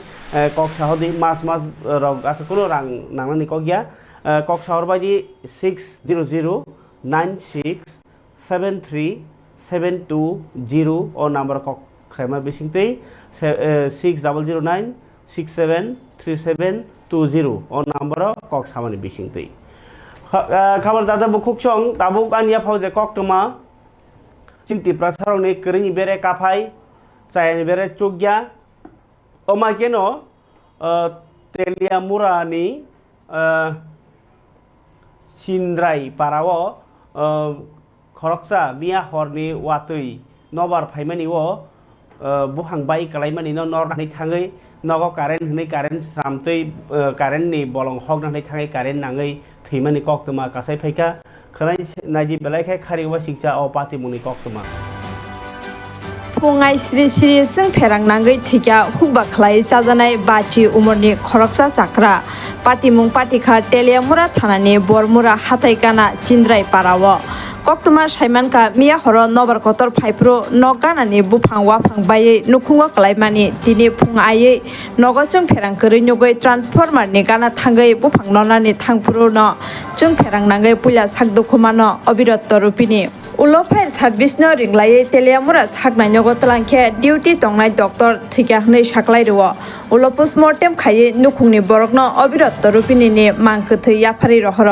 কক সাহদি মাস মাস রগ আছে কোনো রাং নাংনানি কক গিয়া কক সাহর বাদি 6009673720 ও নাম্বার কক খাইমা বিসিংতেই 6009673720 ও নাম্বার কক সামানি বিসিংতেই খাবার দাদা বুকুক সং তাবুক আনিয়া ফাউজে কক্টমা চিন্তি প্রাসারনি করিনি বেরে কাফাই চায়নি বেরে চুগিয়া ওমা কেন তেলিয়া মুরানি সিন্দ্রাই পারাও খরকসা মিয়া হরনি ওয়াতই নবার ফাইমানি ও বুহাंबाय कालायमानि न नर नानै थाङै नगो कारेन्ट हनै कारेन्ट सामतै कारेन्ट नि बलं हक नानै थाङै कारेन्ट नाङै थैमानि कक्तमा कासाय फैका खनाय नायजि बेलायखाय खारिवा सिंचा अ पाति मुनि कक्तमा फुङाय श्री श्री जों फेरांनांगै थिका हुबा खलाय चाजानाय बाची उमरनि खरकसा चाक्रा पाटिमुं पाटिखा टेलियामुरा थानानि बरमुरा हाथायकाना चिन्द्राय पाराव कक्तमा साइमानका मिया हर नबर कतर फाइप्रो नगानानि बुफां वाफां बायै नुखुंगा कलायमानि दिनै फुं आयै नगजों फेरां करै नुगै ट्रान्सफर्मारनि गाना थांगै बुफां ननानि थांपुरो न जों फेरांनांगै पुलिया सागदुखुमानो अबिरत रुपिनि उलफायर 26 नो रिंगलायै तेलियामुरा सागनाय नगतलांखे डिउटी तंनाय डक्टर थिकाहनै साकलायरो उल पोस्टमर्टेम खायै नुखुंनि बरकनो अबिरत रुपिनि मांखथै याफारि रहर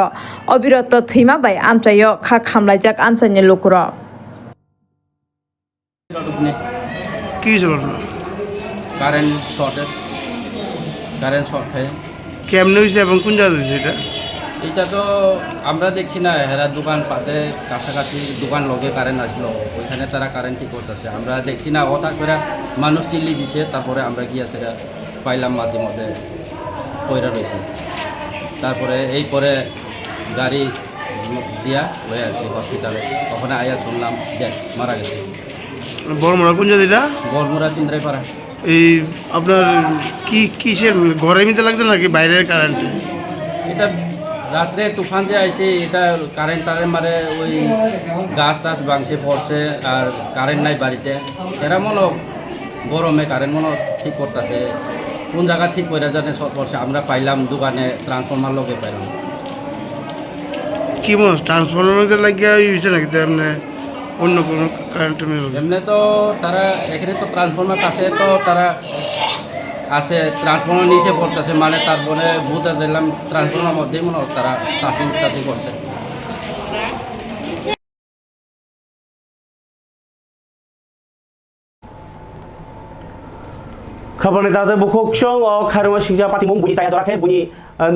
अबिरत थैमा बाय आमचायो खा खामलायजाक आमचानि लुकुर কি ছিল কারেন্ট শর্ট খায় কেমনে হয়েছে এবং কোন জায়গায় হয়েছে এটা এটা তো আমরা দেখছি না হেরা দোকান পাতে কাছাকাছি দোকান লগে কারেন্ট আসলো ওইখানে তারা কারেন্ট ঠিক করতেছে আমরা দেখছি না হঠাৎ করে মানুষ চিল্লি দিছে তারপরে আমরা গিয়া সেটা পাইলাম মাঝে মধ্যে পয়রা রয়েছে তারপরে এই পরে গাড়ি দিয়া হয়ে আছে হসপিটালে ওখানে আয়া শুনলাম দেখ মারা গেছে বড়মুড়া কোন জায়গা বড়মুড়া চিন্দ্রাইপাড়া এই আপনার কিসের ঘরের মধ্যে লাগছে নাকি বাইরের কারেন্ট এটা রাত্রে তুফান যে আইছে এটা কারেন্ট মারে ওই গাছ টাছ ভাঙছে পড়ছে আর কারেন্ট নাই বাড়িতে এরা মনে গরমে কারেন্ট মনে ঠিক করতেছে কোন জায়গা ঠিক করে জানে সব পড়ছে আমরা পাইলাম দোকানে ট্রান্সফর্মার লোকে পাইলাম কি মনে ট্রান্সফর্মার লাগিয়ে হয়েছে নাকি এমনি অন্য কোনো কারেন্টের এমনি তো তারা এখানে তো ট্রান্সফর্মার কাছে তো তারা আছে ট্রান্সফর্মার নিচে পড়তেছে মানে তারপরে বুঝা দিলাম ট্রান্সফর্মার মধ্যেই মনে তারা টাচিং করছে खबर दादा बुखोक सं ओ खारवा सिंजा पाति मुं बुनि ताया दराखे बुनि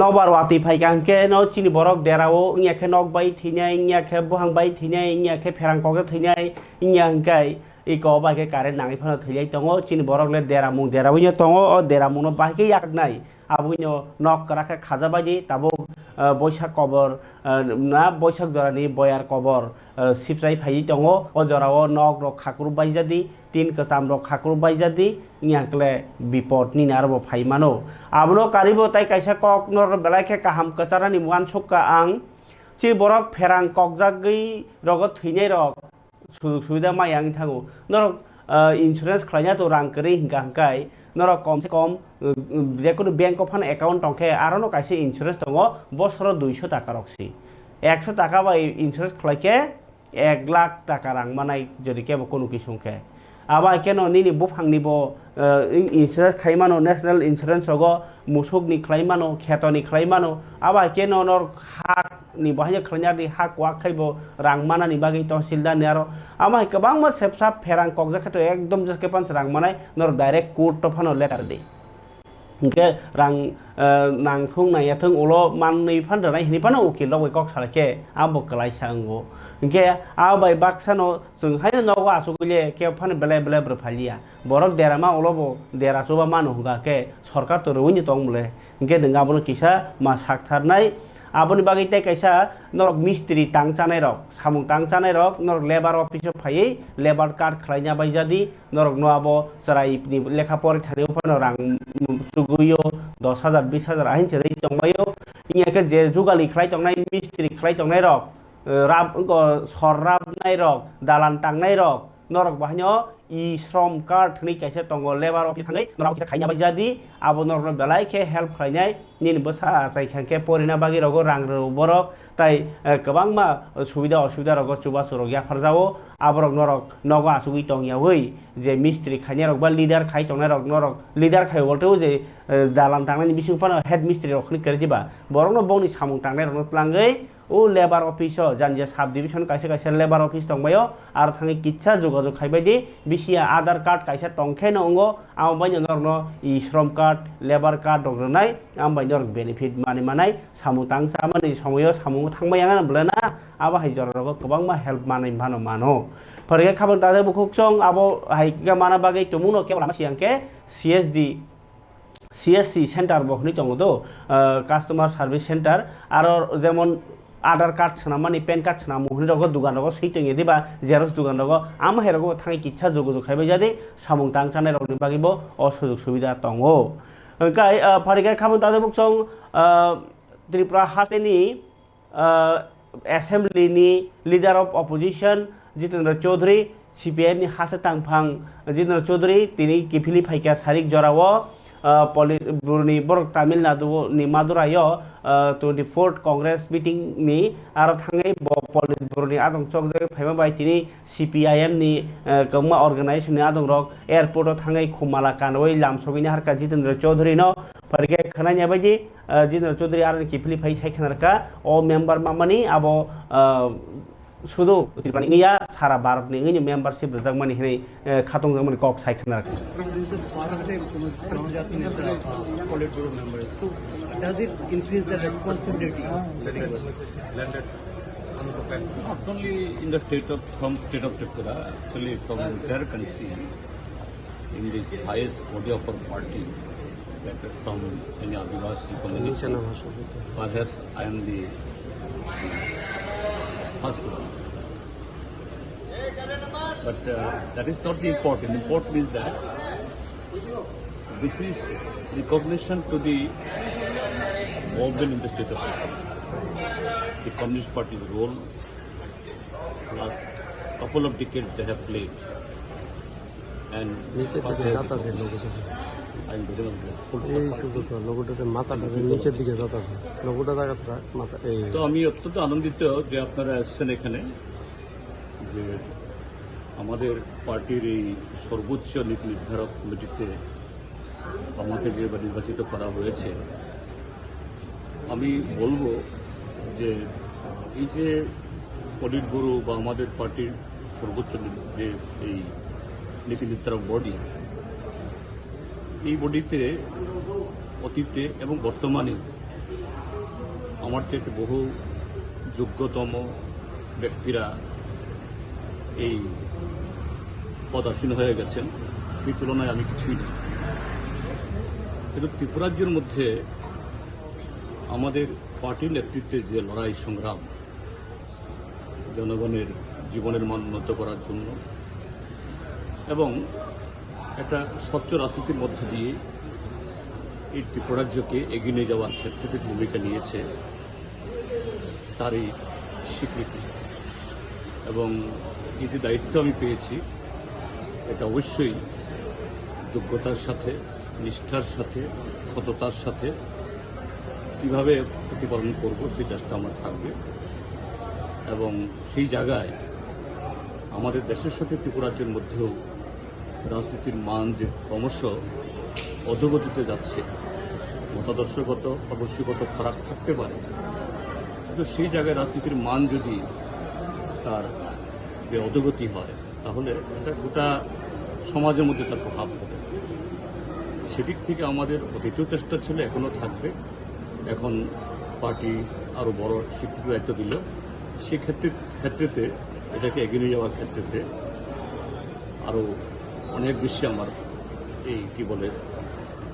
नबार वाति फाइकांके न चिनि बरक देरावो इयाखे नक बाय थिनाय इयाखे बुहां बाय थिनाय इयाखे फेरां कगे थिनाय इयांकाय इको बाके कारेन्ट नाङै फाना थैलाय दङ चिनि बरकले देरामुं देरावैनो दङ ओ देरामुंनो बाके याकनाय आबुइनो नक कराखे खाजाबादि ताबो बैसाख कबर ना बैसाख जरानि बयार कबर सिप्राय फाइ दङ ओ जरावो नक रक खाकुर बायजादि तीन कसाम रक खाकुर बायजादि इयाकले बिपद नि नारबो फाइमानो आबनो कारिबो ताइ काइसा कक नर बेलाखे काहाम कचारानि मुआन सका आं चि बरक फेरां ककजागै रगत थैनाय रक सुबिदा मायां थाङो नर इन्सुरेन्स खालायना तो रां करै हिंगांकाय नर कम से कम जेकुनु बैंक अफ एकाउंट टंके आरो न काइसे इन्सुरेन्स दङ बसर 200 टाका रक्सि 100 टाका बा इन्सुरेन्स खालायके 1 लाख टाका रां मानाय जदि केबो कोनो किसुंके আবার কেন নিনি বুফাংনিব ইন্সুরেন্স খাইমানো ন্যাশনাল ইন্সুরেন্স হগ মুসুকনি খাইমানো খেতনি খাইমানো আবার কেন নর হাক ni bahaya khanya di hak wa khaibo rangmana ni bagi tahsildar ni aro amai kabang ma sepsa pherang kokja khato ekdom jeske pan rangmanai nor direct court to phano letter di ke rang nang thung na yathung ulo man ni phan da ni pano ukil lo kok salake abo kalai sango ke abai baksano sung hayo no wa sugule ke phan bele bele bro phalia borok derama ulo bo dera soba manu ga ke sarkar to ruini tongmule ke denga bono kisa ma saktharnai aboni bagai tai kaisa norok mistri tangchanai rok samung tangchanai rok norok labor office phai labor card khlaina baijadi norok no abo sarai ni lekha pore thane upano rang suguyo 10000 20000 ahin chei tongbayo inya ke je jugali khlai tongnai mistri khlai tongnai rok rab ko sorrab nai rok dalan tangnai rok norok bahanyo i shrom card ni kaisa tongo labor office thangai norok kita khaina baijadi abo norok belai ke help khlainai nin bosa sai khanke porina bagi rogo rang ro borok tai kabangma subida osubida rogo chuba surok ya farjao aborok norok nogo asugui tongya hoi je mistri khanya rok ba leader khai tongnai rok norok leader khai bolteu je dalam tangnai ni bising pano head mistri rok khni kerjiba borok no bongni samung tangnai rok tlangai o labor office janje sub division kaisa kaisa labor office tongbayo ar thangi kitcha jogajog khaibaidi bisia aadhar card kaisa tongkhe nongo ambai norno i shrom card labor card dogronai ambai norok benefit mani manai samung tangsa mani somoyo samung thangbayanga blena aba hai jororo kobangma help manai mano mano porge khabon tade bukhukchong abo haika mana bagai tumuno ke lama siangke CSC center bokhni tongo do customer service center aro jemon Aadhaar card সোনামানি pan card সোনা মুহনি রগ দুগান রগ সেইটে দিবা xerox দুগান রগ আম হেরগ থাকি কিচ্ছা যোগাযোগ খাইবে যাদি সামুং তাংচানে রগনি বাগিব অসুযোগ সুবিধা দङो ओंखाय फारिखाय खामन तादे बुकसं त्रिपुरा हास्टेनि एसेम्बलिनि leader of opposition Jitendra Chaudhary CPI नि हासे तांफां जितेन्द्र चौधरी तिनि किफिलि फाइका सारिक जराव Politburo Borok Tamil Nadu ni Madurayo 24th Congress meeting ni aro thangai Politburo ni adong chok de phaima bai tini CPIM ni kongma organization ni adong rok airport thangai khumala kanoi lamsobini harka Jitendra Chaudhary no parge khananya baji Jitendra Chaudhary aro kipli phai sai khanarka o member mamani abo শুধু ইয়া সারা ভারত নি ইনি membership রজাকমানি হেনে খাতং জাকমানি cock সাইখনা রাখে does it increase the responsibilities not only in the state of Tripura, actually from the entire country, in this highest body of our party, that from any Adivasi community, perhaps I am the first one. But that is not the important. The important is that this is recognition to the movement in the state of India. The Communist Party's role last couple of decades they have played. And I'm very much grateful to the party. তো আমি অত্যন্ত আনন্দিত যে আপনারা এসেছেন এখানে যে আমাদের পার্টির এই সর্বোচ্চ নীতি নির্ধারক কমিটিতে আমাকে যে নির্বাচিত করা হয়েছে আমি বলবো যে এই যে পলিটব্যুরো বা আমাদের পার্টির সর্বোচ্চ যে এই নীতি নির্ধারক বডি এই বডিতে অতীতে এবং বর্তমানে আমার থেকে বহু যোগ্যতম ব্যক্তিরা এই পদাসীন হয়ে গেছেন সেই তুলনায় আমি কিছুই না কিন্তু ত্রিপুরাজ্যের মধ্যে আমাদের পার্টির নেতৃত্বে যে লড়াই সংগ্রাম জনগণের জীবনের মান উন্নত করার জন্য এবং একটা স্বচ্ছ রাজনীতির মধ্য দিয়ে এই ত্রিপুরাজ্যকে এগিয়ে নিয়ে যাওয়ার ক্ষেত্রে যে ভূমিকা নিয়েছে তারই স্বীকৃতি এবং এই যে দায়িত্ব আমি পেয়েছি এটা অবশ্যই যোগ্যতার সাথে নিষ্ঠার সাথে সততার সাথে কিভাবে প্রতিপালন করব সেই চেষ্টা আমার থাকবে এবং সেই জায়গায় আমাদের দেশের সাথে ত্রিপুরাজ্যের মধ্যেও রাজনীতির মান যে ক্রমশ অধোগতিতে যাচ্ছে, মতাদর্শগত আদর্শগত ফারাক থাকতে পারে, কিন্তু সেই জায়গায় রাজনীতির মান যদি তার যে অধোগতি হয় তাহলে এটা গোটা সমাজের মধ্যে তার প্রভাব পড়ে। সেদিক থেকে আমাদের অতীতেও চেষ্টা ছিল, এখনও থাকবে। এখন পার্টি আরও বড় স্বীকৃতি দায়িত্ব দিল, সেই ক্ষেত্রেতে এটাকে এগিয়ে নিয়ে যাওয়ার ক্ষেত্রেতে আরও অনেক বেশি আমার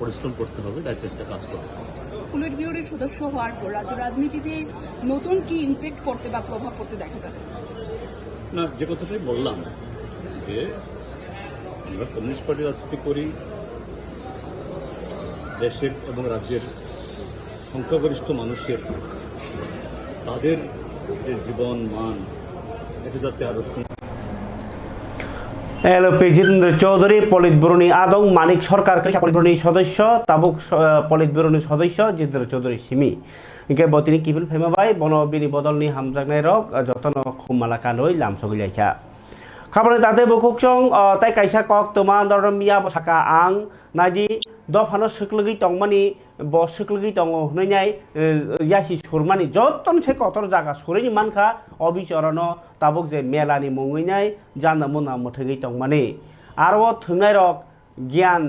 পরিশ্রম করতে হবে, দায়িত্বটা কাজ করতে হবে। পলিট ব্যুরোর সদস্য হওয়ার পর রাজ্য রাজনীতিতে নতুন কি ইমপ্যাক্ট পড়তে বা প্রভাব পড়তে দেখা যাবে? না, যে কথাটাই বললাম যে আমরা কমিউনিস্ট পার্টি রাজনীতি করি, দেশের এবং রাজ্যের সংখ্যাগরিষ্ঠ মানুষের তাদের যে জীবন মান এটা যাতে আরো এলপি জিতেন্দ্র চৌধুরী পলিট ব্যুরোনি আদং মানিক সরকার পলিট ব্যুরোনি সদস্য তাবুক পলিট ব্যুরোনি সদস্য জিতেন্দ্র চৌধুরী সিমি ইনকে বতিনি কিবিল ফেমাবাই বন বিনি বদলনি হামজাগনাই রক যতন খুমালা কানই লামসগিলাইখা খাবারে তাতে বুকুকচং তাই কাইসা কক তোমা দরমিয়া বসাকা আং নাজি দফানো সকলগি টংমানি ব সকলগি টং হনাই ইয়াসি সুরমানি যতন সে কতর জায়গা সুরেনি মানখা অবিচরণ তাবুক যে মেলানি মুঙইনাই জানা মুনা মথগি টংমানি আরো थंनाय रक गियान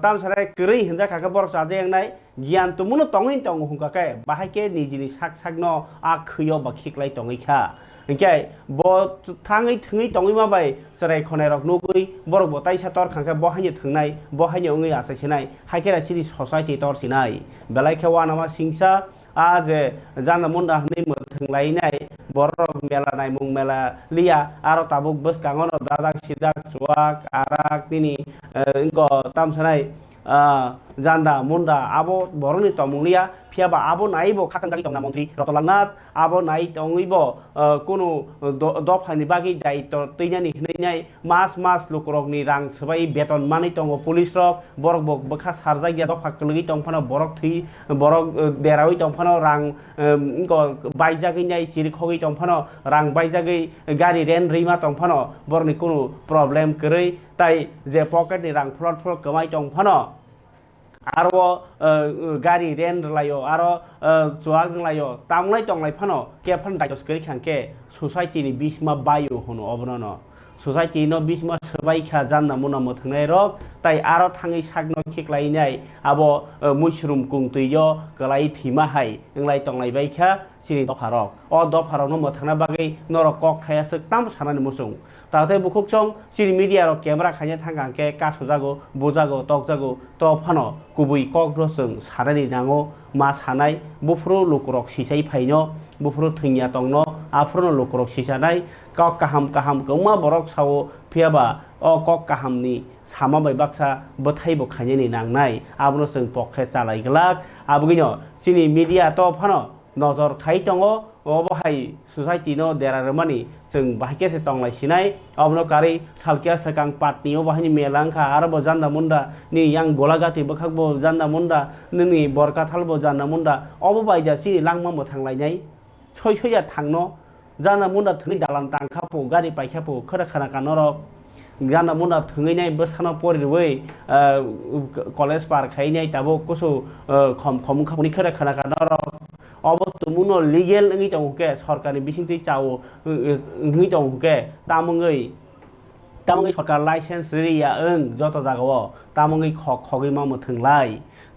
तामसाराय गरै हिनजा खाका बर जाजेंनाय गियान तुमुनो तंगै तंग हुंकाके बाहायके निजिनि साक साकनो आ खैयो बा खिक्लाय तंगैखा इनके ब थाङै थङै तंगै माबाय सराय खनाय रक नुगै बर बताय सातर खांका बहायनो थंनाय बहायनो ओङै आसायसिनाय हायकेरा सिरि ससाइटि तरसिनाय बेलायखे वानामा सिंसा आज जाना मुन्दा हनै मोथंलायनाय बर मेलानाय मुं मेला लिया आरो ताबुक बस कांगनो दादाक सिदाक सुवाक आराक तिनि इनको तामसानाय जान्दा मुन्दा आबो बरनि तमुलिया फियाबा आबो नाइबो खातांगारि तंना मन्त्रि रतलानाथ आबो नाइ तंगैबो कुनु दफानि बागै दायित्व तैनानि हनैनाय मास मास लुकरकनि रां सबाय बेतन मानै तंगो पुलिस रक बरक बक बखा सारजागिया दफा कलगि तंफानो बरक थै बरक देरावै तंफानो रां इनको बायजागैनाय सिरिखगै तंफानो रां बायजागै गारि रेन रैमा तंफानो बरनि कुनु प्रब्लेम करै ताई जे पकेटनि रां फ्लट फ्लट कमाय तंफानो आरो गारि रेन लायो आरो जुआग लायो तामलाय तंलाय फानो केफान दायतस करि खांके सोसाइटिनि बिसमा बायो होनो अबननो सोसाइटि नो बिसमा सबायखा जानना मुना मथंनाय रक ताई आरो थाङै सागनो खिक्लायनाय आबो मुसरुम कुंतैयो गलाय थिमा हाय इंलाय तंलाय बायखा सिनि दफारक अ दफारनो मथंना बागै नरक कक थायासो ताम सानानि मुसुं ताते बुकुकचं सिनि मिडिया रो कैमरा खायने थांगांके कासो जागो बुजागो तक जागो तो फानो गुबै कक रसों सारानि नांगो मा सानाय बुफ्रु लुकरक सिसाय फायनो बुफ्रु थैया तंनो आफ्रनो लुकरक सिसानाय कक काहाम काहाम कौमा बरक सावो फियाबा अ कक काहामनि सामा बाय बाक्सा बथायबो खायने नांनाय आबनो जों पखे चालायगलाक आबगिनो सिनि मिडिया तो फानो नजर खाय तंगो अबहाय सोसाइटि नो देरारमानि जों बाहायकेसे तंलायसिनाय अबनो कारै सालकिया सकां पाटनियो बाहायनि मेलांखा आरो जानदा मुन्दा नि यां गलागाति बखाकबो जानदा मुन्दा नोंनि बरकाथालबो जानदा मुन्दा अबो बायजा सिनि लांमा मोथांलायनाय सयसया थांनो जानदा मुन्दा थनि दालां टांखापो गारि पाइखापो खरा खाना कानरक जानदा मुन्दा थङैनाय बसानो परिरबै कलेज पार खायनाय ताबो कसो खम खम खामनि खरा खाना कानरक अब तुमुनो लिगेल नङै तंके सरकारनि बिसिंथि चावो नङै तंके तामङै सरकार लाइसेंस रिया जत जागाव तामङै खगै मा मोथंलाय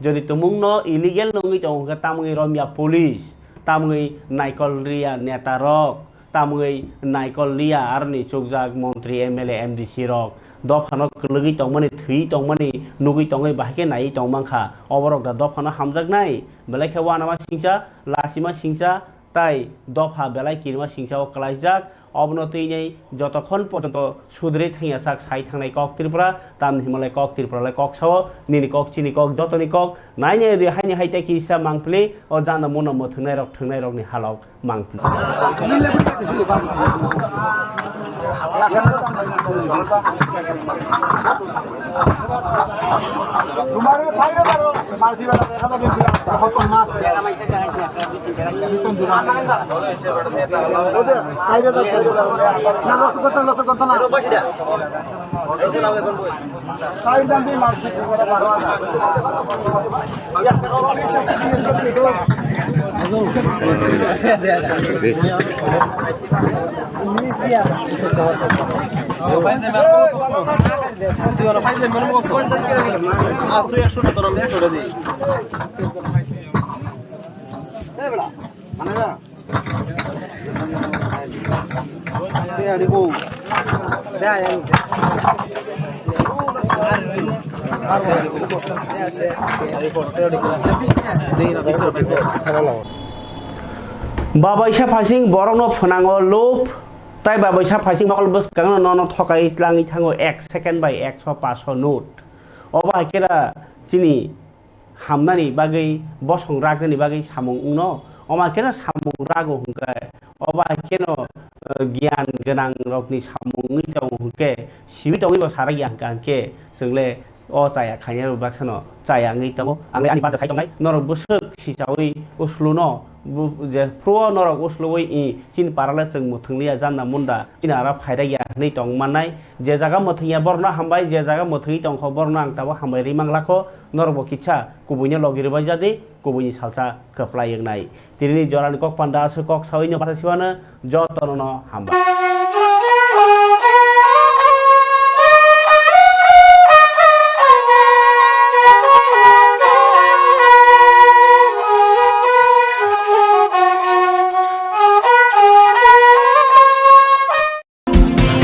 जदि तुमुंनो इलिगेल नङै तंके तामङै रमिया पुलिस तामङै नाइकल रिया नेता रक तामङै नाइकल लिया आरनि चौकजाक मन्त्री एमएलए एमडीसी रक दफानो कलगि तंमानि थै तंमानि नुगै तंगै बाहायके नायै तंमांखा अबरक दा दफानो हामजागनाय बेलायखे वानामा सिंसा लासिमा सिंसा ताई दफा बेलाय किनमा सिंसाव कलाइजाक अबनो तैनै जतखन पर्यन्त सुद्रे थैया साक साइ थांनाय कक त्रिपुरा ताम हिमालय कक त्रिपुरालाय कक साव निनि कक चिनि कक दतनि कक नायने रि हायनि हायते किसा मांफ्ले अ जाना मनो मथंनाय रकनि हालाव मांफ्ले Babaisa phasing borong no phonango loop tai babaisa phasing bakal bus kang no thokai tlangi thango 1 second by 105 note oba kera chini hamnani bagai bosong ragni bagai samung no oma kera samung rago hungka oba keno gian genang rokni samung ni tong hungke sibi tong ba sara yang kangke sengle o chaya khanya baksano chaya ngi tong angle ani ba sai tong nai norok busuk sisawi usluno je pro norok usloi I chin parala chung muthunglia janna munda chinara phaida ya nei tong manai je jaga muthia borna hambai je jaga muthi tong khobor nang tawa hambai rimang lakho norbo kicha kubunya logirba jadi kubunya salsa keplai yang nai tirini joran kok panda su kok sawi nya pasasiwana jotono hamba